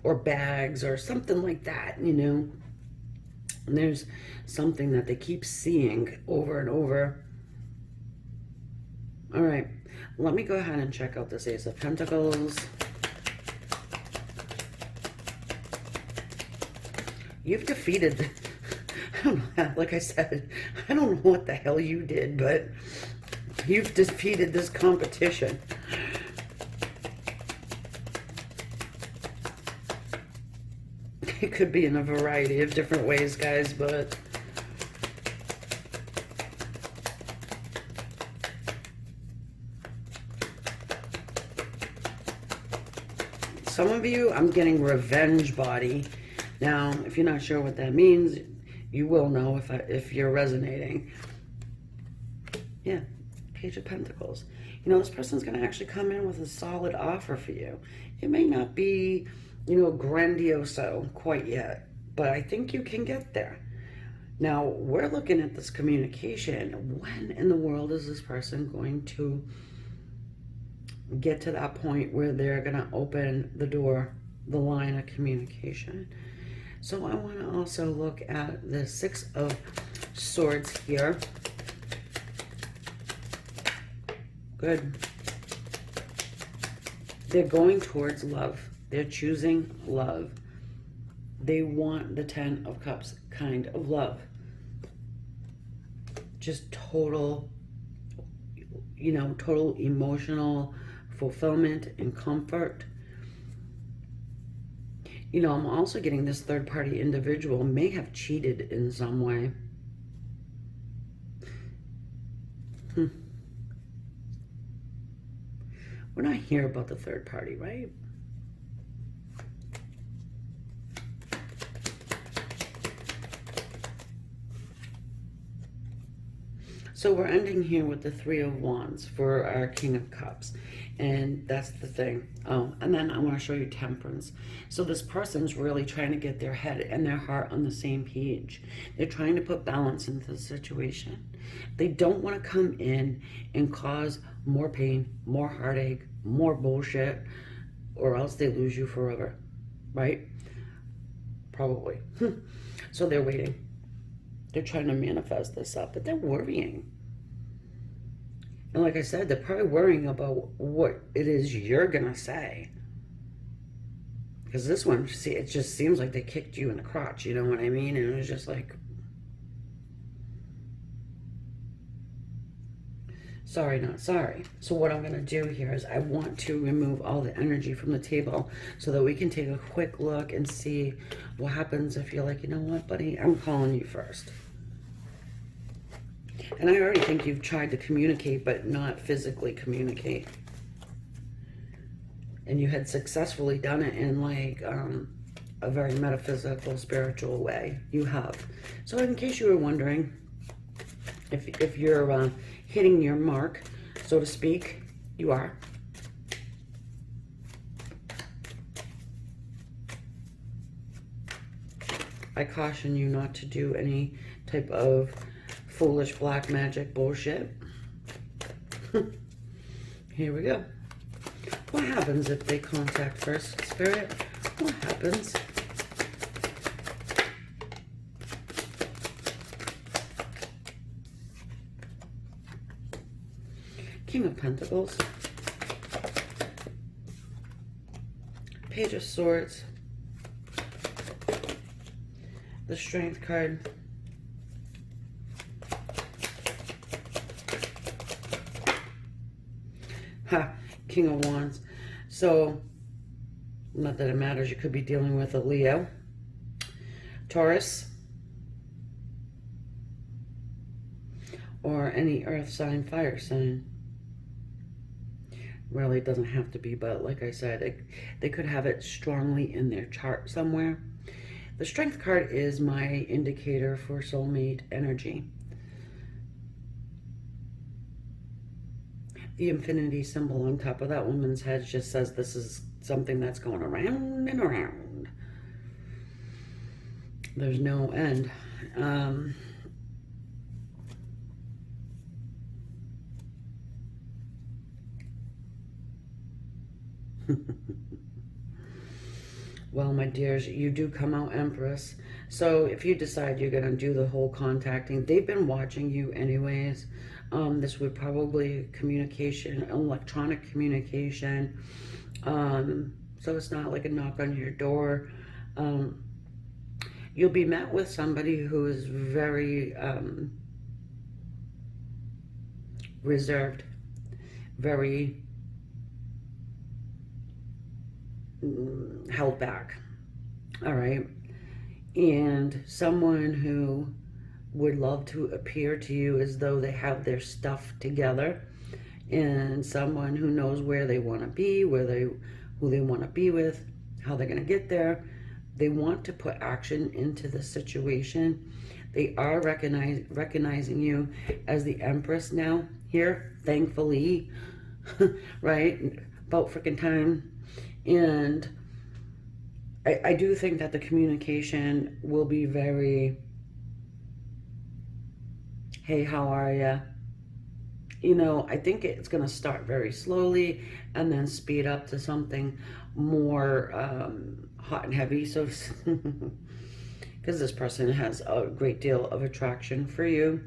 or bags or something like that, you know? And there's something that they keep seeing over and over. All right. Let me go ahead and check out this Ace of Pentacles. You've defeated, I don't know, like I said, I don't know what the hell you did, but you've defeated this competition. It could be in a variety of different ways, guys, but some of you, I'm getting revenge body. Now, if you're not sure what that means, you will know if you're resonating. Yeah, Page of Pentacles. You know, this person's going to actually come in with a solid offer for you. It may not be, you know, grandioso quite yet, but I think you can get there. Now, we're looking at this communication. When in the world is this person going to get to that point where they're going to open the door, the line of communication? So I want to also look at the Six of Swords here. Good. They're going towards love. They're choosing love. They want the Ten of Cups. kind of love. Just total, you know, total emotional fulfillment and comfort. You know, I'm also getting this third-party individual may have cheated in some way. We're not here about the third party, right? So we're ending here with the Three of Wands for our King of Cups. And that's the thing. Oh, and then I want to show you Temperance. So this person's really trying to get their head and their heart on the same page. They're trying to put balance into the situation. They don't want to come in and cause more pain, more heartache, more bullshit, or else they lose you forever, right? Probably. So they're waiting. They're trying to manifest this up, but they're worrying. And like I said, they're probably worrying about what it is you're going to say. Because this one, see, it just seems like they kicked you in the crotch, you know what I mean? And it was just like, sorry, not sorry. So what I'm going to do here is I want to remove all the energy from the table so that we can take a quick look and see what happens if you're like, you know what, buddy, I'm calling you first. And I already think you've tried to communicate, but not physically communicate. And you had successfully done it in like a very metaphysical, spiritual way. You have. So in case you were wondering, if you're hitting your mark, so to speak, you are. I caution you not to do any type of foolish black magic bullshit. Here we go. What happens if they contact first, Spirit? What happens? King of Pentacles. Page of Swords. The Strength card. King of Wands. So, not that it matters, you could be dealing with a Leo, Taurus, or any earth sign, fire sign. Really doesn't have to be, but like I said, they could have it strongly in their chart somewhere. The Strength card is my indicator for soulmate energy. The infinity symbol on top of that woman's head just says this is something that's going around and around. There's no end. Well, my dears, you do come out Empress. So if you decide you're going to do the whole contacting, they've been watching you anyways. This would probably communication, electronic communication. So it's not like a knock on your door. You'll be met with somebody who is very reserved, very held back. All right. And someone who would love to appear to you as though they have their stuff together, and someone who knows where they want to be, who they want to be with, how they're going to get there. They want to put action into the situation. They are recognizing you as the Empress now here, thankfully, right? About freaking time. And I do think that the communication will be very, hey, how are ya? You know, I think it's going to start very slowly and then speed up to something more hot and heavy. So, because this person has a great deal of attraction for you,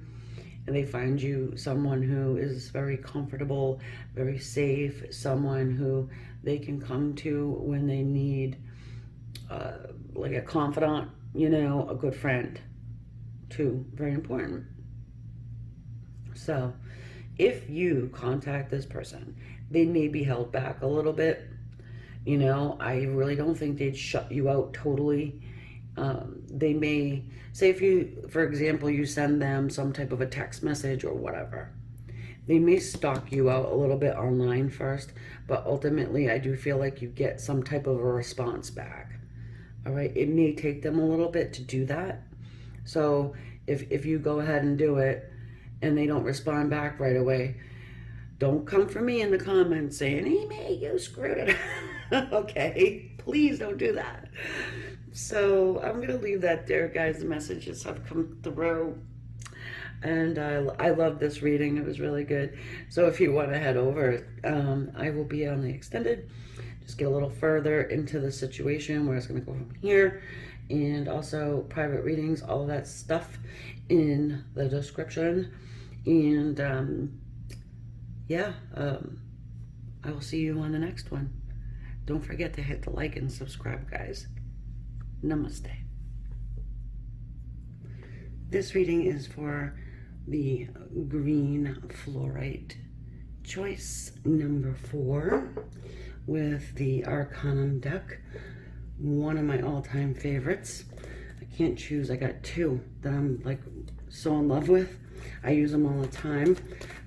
and they find you someone who is very comfortable, very safe, someone who they can come to when they need like a confidant, you know, a good friend. too, very important. So if you contact this person, they may be held back a little bit. You know, I really don't think they'd shut you out totally. They may say, if you, for example, you send them some type of a text message or whatever, they may stalk you out a little bit online first, but ultimately I do feel like you get some type of a response back. All right, it may take them a little bit to do that. So if you go ahead and do it and they don't respond back right away, don't come for me in the comments saying, Amy, you screwed it. Okay, please don't do that. So I'm going to leave that there, guys. The messages have come through. And I love this reading. It was really good. So if you want to head over, I will be on the extended. Just get a little further into the situation where it's going to go from here. And also private readings, all of that stuff in the description. And yeah, I will see you on the next one. Don't forget to hit the like and subscribe, guys. Namaste. This reading is for the Green Flourite choice number 4 with the Arcanum Deck, one of my all-time favorites. I can't choose. I got 2 that I'm like so in love with. I use them all the time.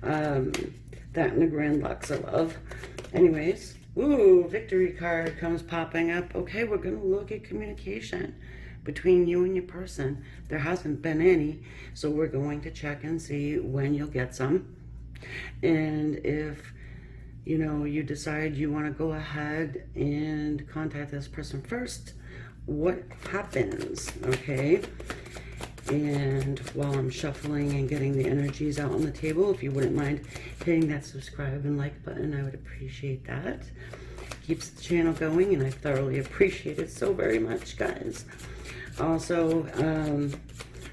That and the Grand Lux I love. Anyways, ooh, victory card comes popping up. Okay, we're going to look at communication between you and your person. There hasn't been any, so we're going to check and see when you'll get some. And if, you know, you decide you want to go ahead and contact this person first, what happens, okay? And while I'm shuffling and getting the energies out on the table, if you wouldn't mind hitting that subscribe and like button, I would appreciate that. Keeps the channel going, and I thoroughly appreciate it so very much, guys. Also,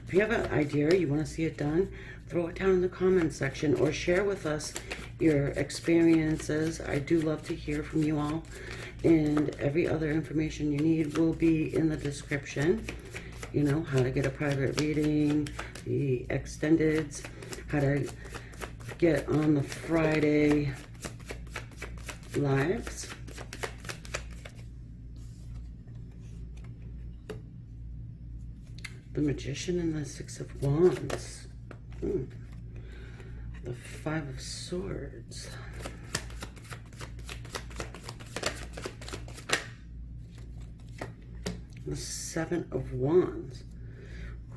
if you have an idea, you want to see it done, throw it down in the comments section or share with us your experiences. I do love to hear from you all, and every other information you need will be in the description. You know, how to get a private reading, the extendeds, how to get on the Friday lives. The Magician and the 6 of Wands. The 5 of Swords. The 7 of Wands.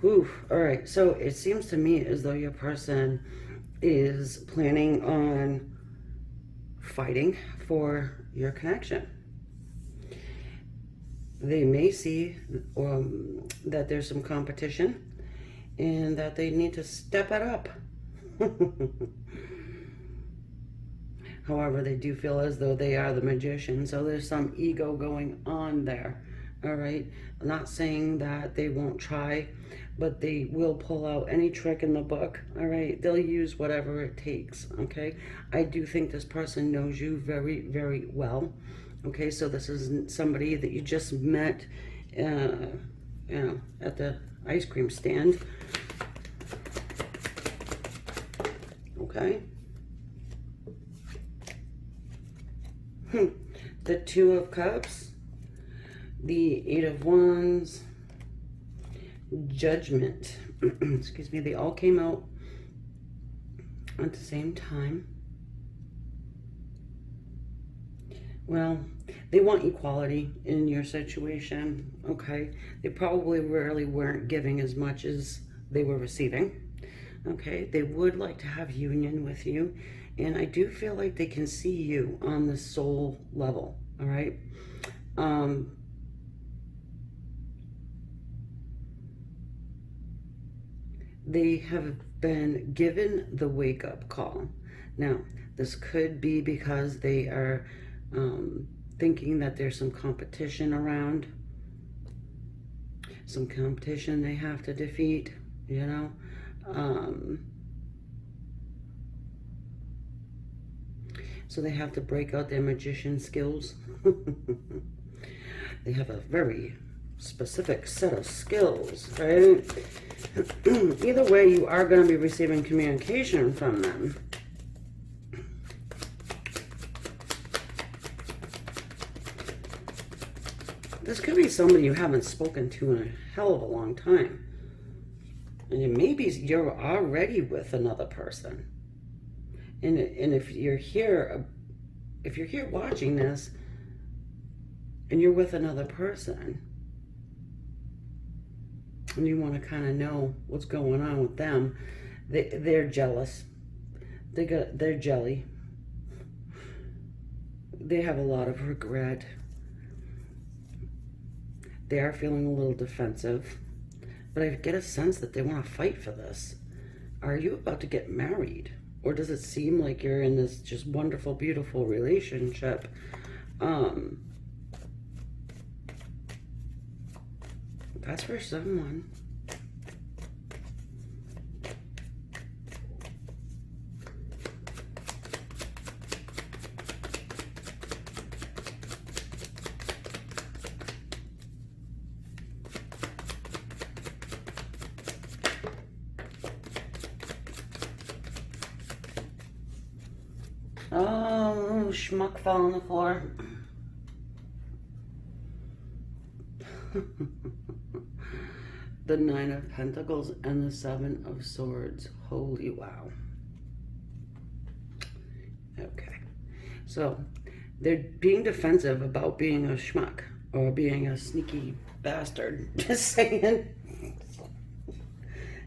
Whew. All right, so it seems to me as though your person is planning on fighting for your connection. They may see that there's some competition and that they need to step it up. However, they do feel as though they are the magician, so there's some ego going on there. All right, I'm not saying that they won't try, but they will pull out any trick in the book. All right, they'll use whatever it takes. Okay, I do think this person knows you very, very well. Okay, so this isn't somebody that you just met, you know, at the ice cream stand. Okay. The 2 of Cups. The 8 of Wands, Judgment. Excuse me, they all came out at the same time. Well, they want equality in your situation, okay? They probably really weren't giving as much as they were receiving, okay? They would like to have union with you, and I do feel like they can see you on the soul level, all right? They have been given the wake-up call. Now, this could be because they are thinking that there's some competition around, some competition they have to defeat, you know. So they have to break out their magician skills. They have a very specific set of skills, right? Either way, you are going to be receiving communication from them. This could be somebody you haven't spoken to in a hell of a long time. And maybe you're already with another person. And if you're here watching this and you're with another person and you want to kind of know what's going on with them, they're jealous. They're jelly. They have a lot of regret. They are feeling a little defensive, but I get a sense that they want to fight for this. Are you about to get married? Or does it seem like you're in this just wonderful, beautiful relationship? That's for someone. Oh, schmuck fell on the floor. The Nine of Pentacles and the Seven of Swords. Holy wow. Okay. So, they're being defensive about being a schmuck or being a sneaky bastard. Just saying.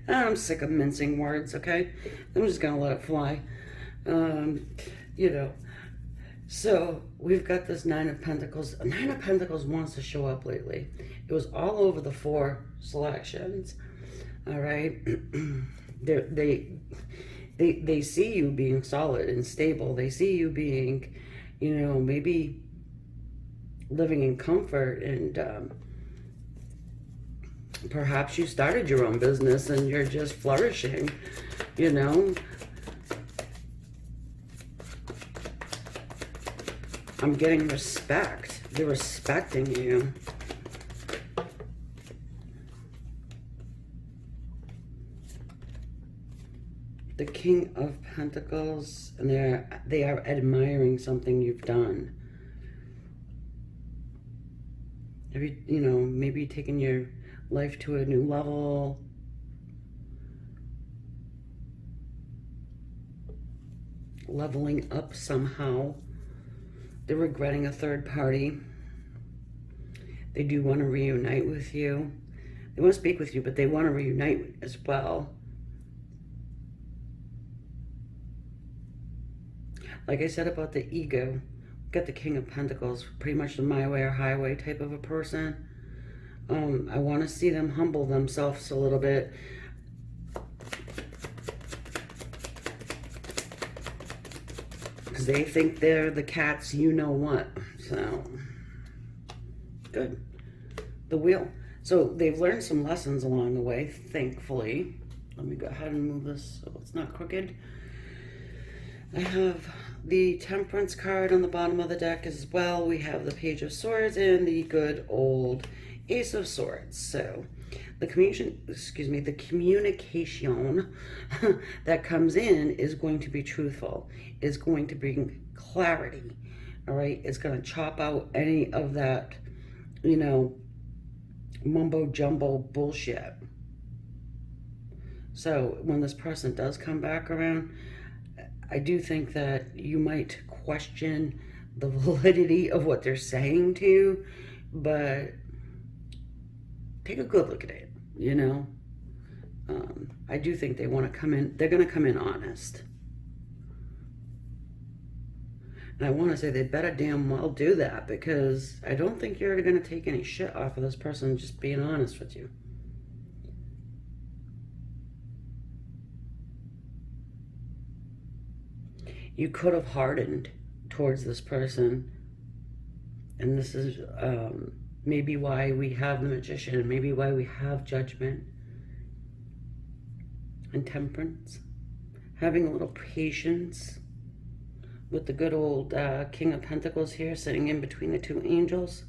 I'm sick of mincing words, okay? I'm just gonna let it fly. You know, so we've got this Nine of Pentacles. Nine of Pentacles wants to show up lately. It was all over the 4 selections. All right, they see you being solid and stable. They see you being, you know, maybe living in comfort, and perhaps you started your own business and you're just flourishing, you know. I'm getting respect. They're respecting you. The King of Pentacles, and they are admiring something you've done. Have you, you know, maybe taken your life to a new level. Leveling up somehow. They're regretting a third party. They do want to reunite with you. They want to speak with you, but they want to reunite as well. Like I said about the ego, got the King of Pentacles, pretty much the my way or highway type of a person. I want to see them humble themselves a little bit. Because they think they're the cat's you know what. So, good. The Wheel. So they've learned some lessons along the way, thankfully. Let me go ahead and move this so it's not crooked. I have the Temperance card on the bottom of the deck as well. We have the Page of Swords and the good old Ace of Swords. So the communication that comes in is going to be truthful, is going to bring clarity. All right, it's going to chop out any of that, you know, mumbo jumbo bullshit. So when this person does come back around, I do think that you might question the validity of what they're saying to you, but take a good look at it, you know. I do think they want to come in, they're going to come in honest. And I want to say they better damn well do that, because I don't think you're going to take any shit off of this person just being honest with you. You could have hardened towards this person, and this is maybe why we have the Magician, and maybe why we have Judgment and Temperance. Having a little patience with the good old King of Pentacles here, sitting in between the two angels.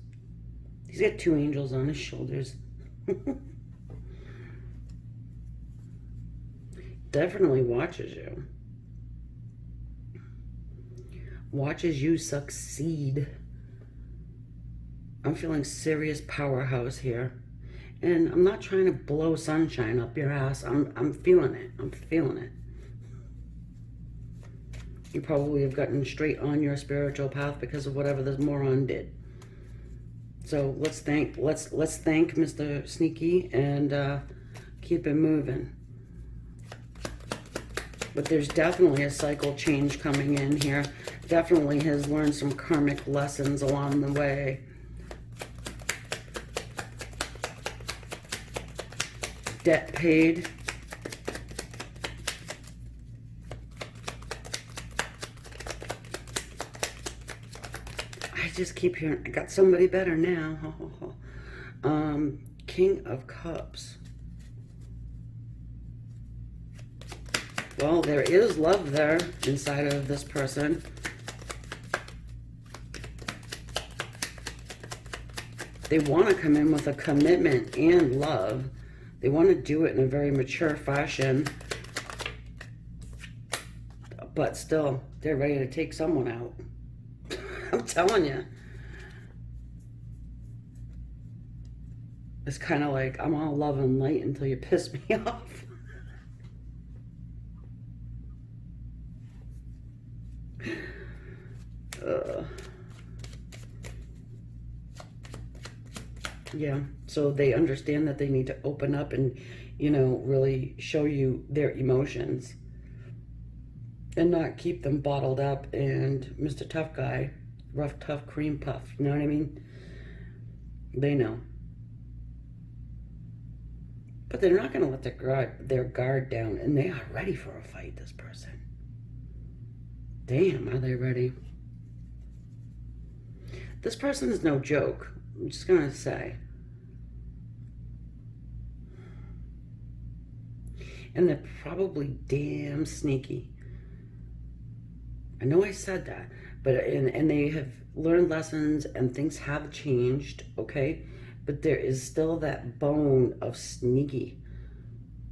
He's got 2 angels on his shoulders. Definitely watches you. Watches you succeed. I'm feeling serious powerhouse here. And I'm not trying to blow sunshine up your ass. I'm feeling it. I'm feeling it. You probably have gotten straight on your spiritual path because of whatever this moron did. So let's thank Mr. Sneaky and keep it moving. But there's definitely a cycle change coming in here. Definitely has learned some karmic lessons along the way. Debt paid. I just keep hearing, I got somebody better now. King of Cups. Well, there is love there inside of this person. They want to come in with a commitment and love. They want to do it in a very mature fashion. But still, they're ready to take someone out. I'm telling you. It's kind of like, I'm all love and light until you piss me off. Yeah, so they understand that they need to open up and, you know, really show you their emotions and not keep them bottled up and Mr. Tough Guy, rough, tough, cream puff, you know what I mean? They know. But they're not going to let their guard down, and they are ready for a fight, this person. Damn, are they ready? This person is no joke, I'm just going to say. And they're probably damn sneaky. I know I said that, but and they have learned lessons and things have changed, okay? But there is still that bone of sneaky.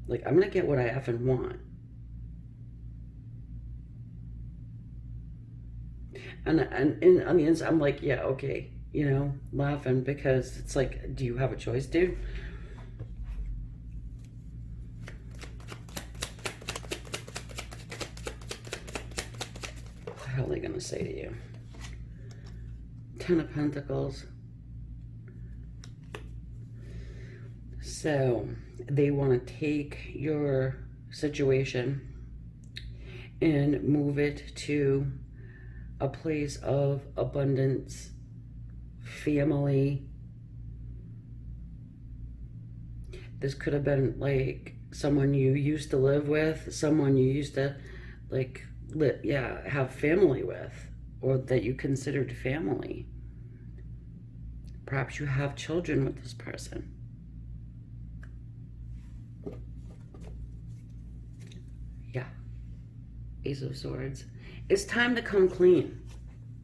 Like, I'm gonna get what I effing want. And on the inside, I'm like, yeah, okay, you know, laughing because it's like, do you have a choice, dude? What the hell are they gonna say to you? 10 of Pentacles. So they want to take your situation and move it to a place of abundance, family. This could have been like someone you used to live with, someone you used to like have family with, or that you considered family. Perhaps you have children with this person. Yeah. Ace of Swords. It's time to come clean,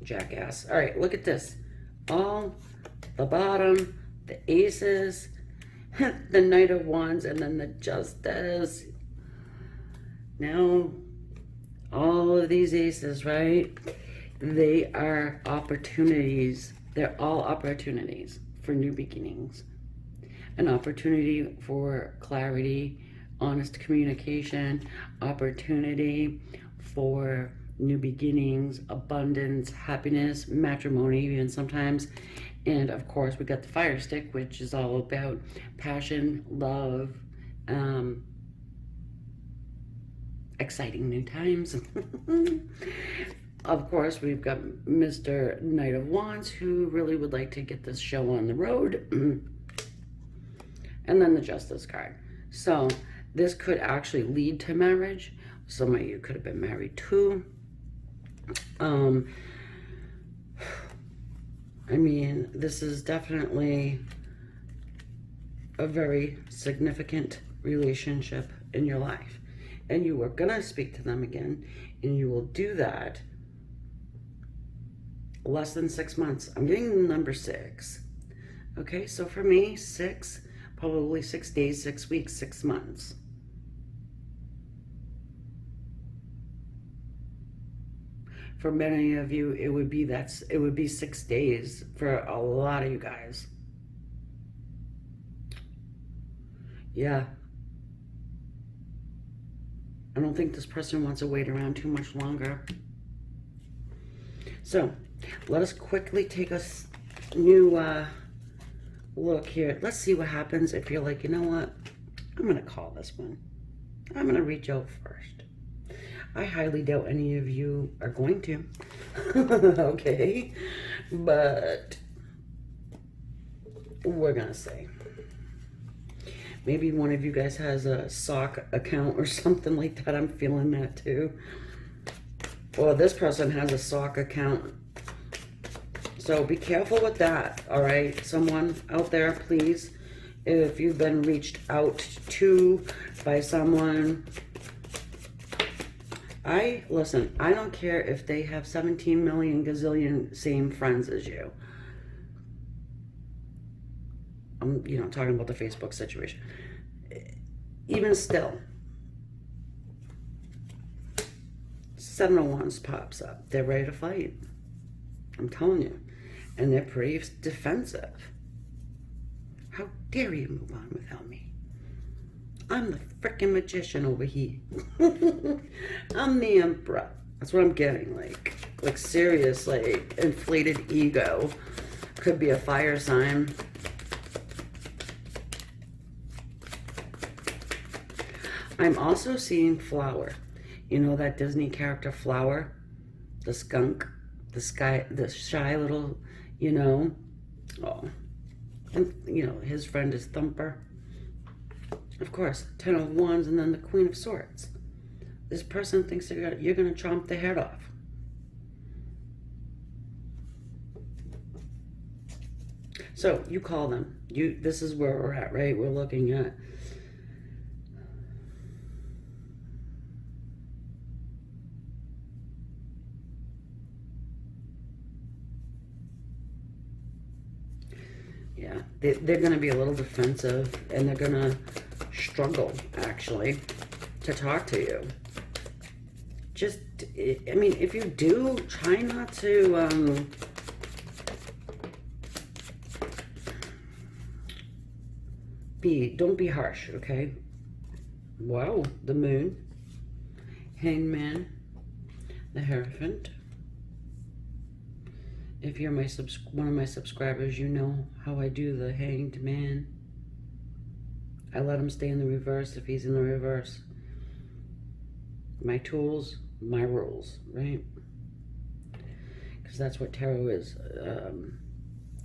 jackass. All right, look at this. All the bottom, the aces, the Knight of Wands, and then the Justice. Now, all of these aces, right? They are opportunities. They're all opportunities for new beginnings. An opportunity for clarity, honest communication, opportunity for new beginnings, abundance, happiness, matrimony, even sometimes. And of course, we got the fire stick, which is all about passion, love, exciting new times. Of course, we've got Mr. Knight of Wands, who really would like to get this show on the road. And then the Justice card. So this could actually lead to marriage. Some of you could have been married too. I mean, this is definitely a very significant relationship in your life. And you are going to speak to them again. And you will do that less than 6 months. I'm getting number 6. Okay, so for me, probably 6 days, 6 weeks, 6 months. For many of you, it would be 6 days for a lot of you guys. Yeah. I don't think this person wants to wait around too much longer. So, let us quickly take a new look here. Let's see what happens if you're like, you know what? I'm going to call this one. I'm going to reach out first. I highly doubt any of you are going to. Okay? But we're going to say. Maybe one of you guys has a sock account or something like that. I'm feeling that too. Well, this person has a sock account. So be careful with that, all right? Someone out there, please, if you've been reached out to by someone, listen, I don't care if they have 17 million gazillion same friends as you. I'm, talking about the Facebook situation. Even still, 701s pops up. They're ready to fight. I'm telling you. And they're pretty defensive. How dare you move on without me? I'm the freaking magician over here. I'm the emperor. That's what I'm getting. Like serious, inflated ego. Could be a fire sign. I'm also seeing Flower. You know that Disney character Flower? The skunk? The shy little, Oh. And, his friend is Thumper. Of course, 10 of Wands and then the Queen of Swords. This person thinks you're going to chomp their head off. So, you call them. This is where we're at, right? We're looking at they're going to be a little defensive, and they're going to struggle, actually, to talk to you. Just, if you do, try not to, don't be harsh, okay? Wow, the Moon, Hangman, the Hierophant. If you're one of my subscribers, you know how I do the Hanged Man. I let him stay in the reverse if he's in the reverse. My tools, my rules, right? Because that's what tarot is.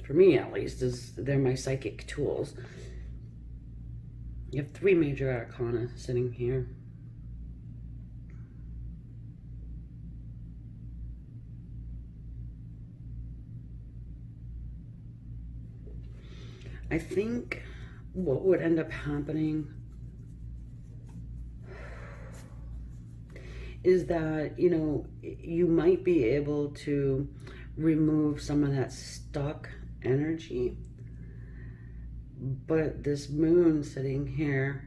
For me, at least, they're my psychic tools. You have 3 major arcana sitting here. I think what would end up happening is that, you might be able to remove some of that stuck energy. But this Moon sitting here,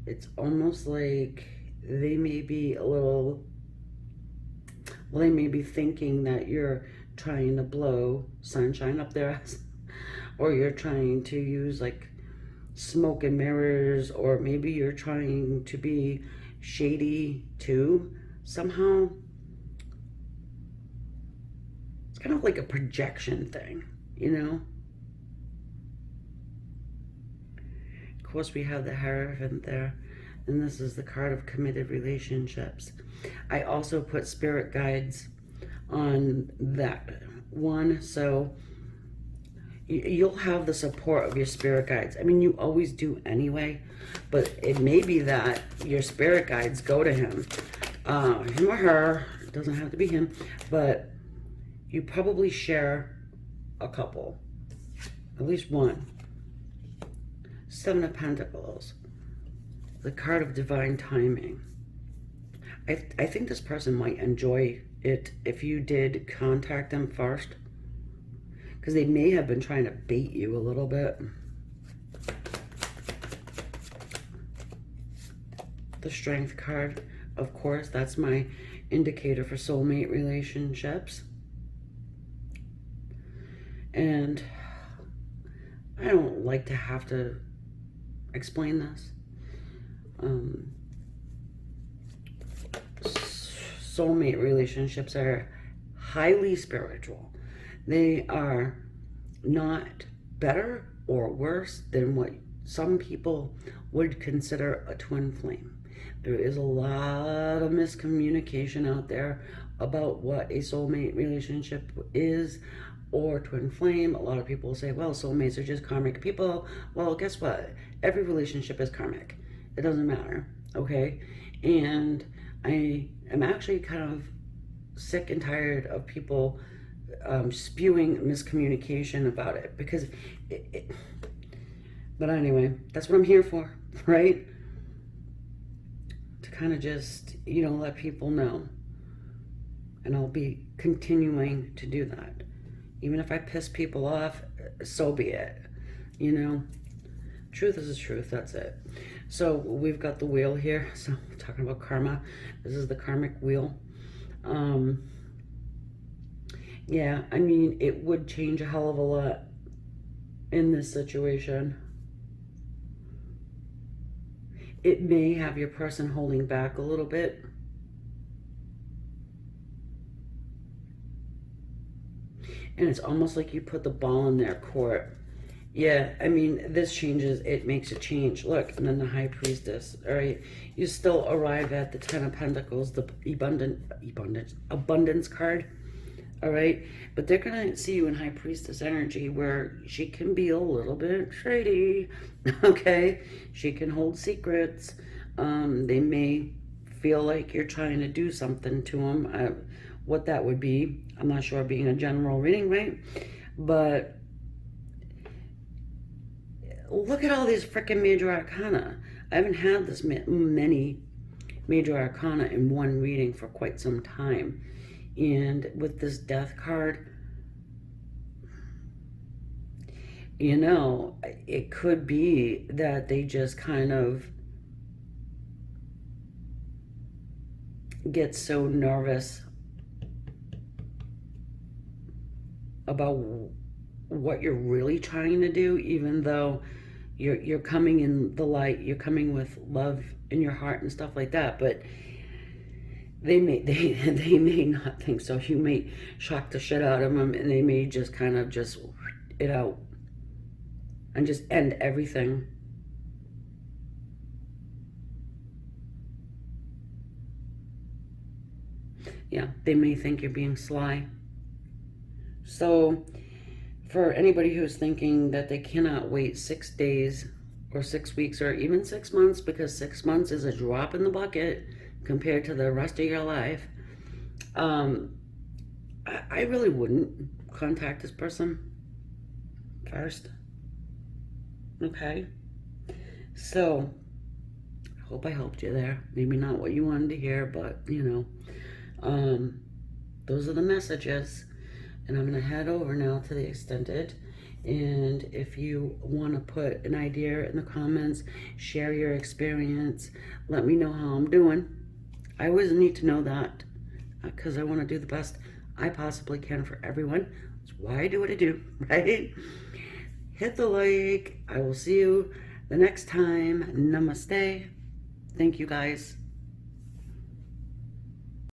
it's almost like they may be they may be thinking that you're trying to blow sunshine up their ass. Or you're trying to use smoke and mirrors, or maybe you're trying to be shady too, somehow. It's kind of like a projection thing, Of course, we have the Hierophant there, and this is the card of committed relationships. I also put spirit guides on that one, so you'll have the support of your spirit guides. You always do anyway, but it may be that your spirit guides go to him or her. It doesn't have to be him, but you probably share a couple, at least one. 7 of Pentacles, the card of divine timing. I think this person might enjoy it if you did contact them first. because they may have been trying to bait you a little bit. The Strength card, of course, that's my indicator for soulmate relationships. And I don't like to have to explain this. Soulmate relationships are highly spiritual. They are not better or worse than what some people would consider a twin flame. There is a lot of miscommunication out there about what a soulmate relationship is or twin flame. A lot of people say, well, soulmates are just karmic people. Well, guess what? Every relationship is karmic. It doesn't matter, okay? And I am actually kind of sick and tired of people spewing miscommunication about it, because but anyway, that's what I'm here for, right? To kind of just, you know, let people know. And I'll be continuing to do that. Even if I piss people off, so be it. You know, truth is the truth, that's it. So we've got the wheel here. So talking about karma, this is the karmic wheel. Yeah, I mean, it would change a hell of a lot in this situation. It may have your person holding back a little bit. And it's almost like you put the ball in their court. Yeah, I mean, this changes, it makes a change. Look, and then the High Priestess, all right? You still arrive at the Ten of Pentacles, the abundance card, all right? But they're going to see you in High Priestess energy, where she can be a little bit shady, okay? She can hold secrets. They may feel like you're trying to do something to them. What that would be, I'm not sure, being a general reading, right? But look at all these freaking major arcana. I haven't had this many major arcana in one reading for quite some time. And with this Death card, you know, it could be that they just kind of get so nervous about what you're really trying to do, even though you're coming in the light, you're coming with love in your heart and stuff like that, but they may not think so. You may shock the shit out of them, and they may just kind of just it out and just end everything. Yeah, they may think you're being sly. So for anybody who's thinking that they cannot wait 6 days or 6 weeks or even 6 months, because 6 months is a drop in the bucket compared to the rest of your life, I really wouldn't contact this person first. Okay? So I hope I helped you there. Maybe not what you wanted to hear, but you know, those are the messages. And I'm going to head over now to the extended. And if you want to put an idea in the comments, share your experience, let me know how I'm doing. I always need to know that, because I want to do the best I possibly can for everyone. That's why I do what I do, right? Hit the like. I will see you the next time. Namaste. Thank you, guys.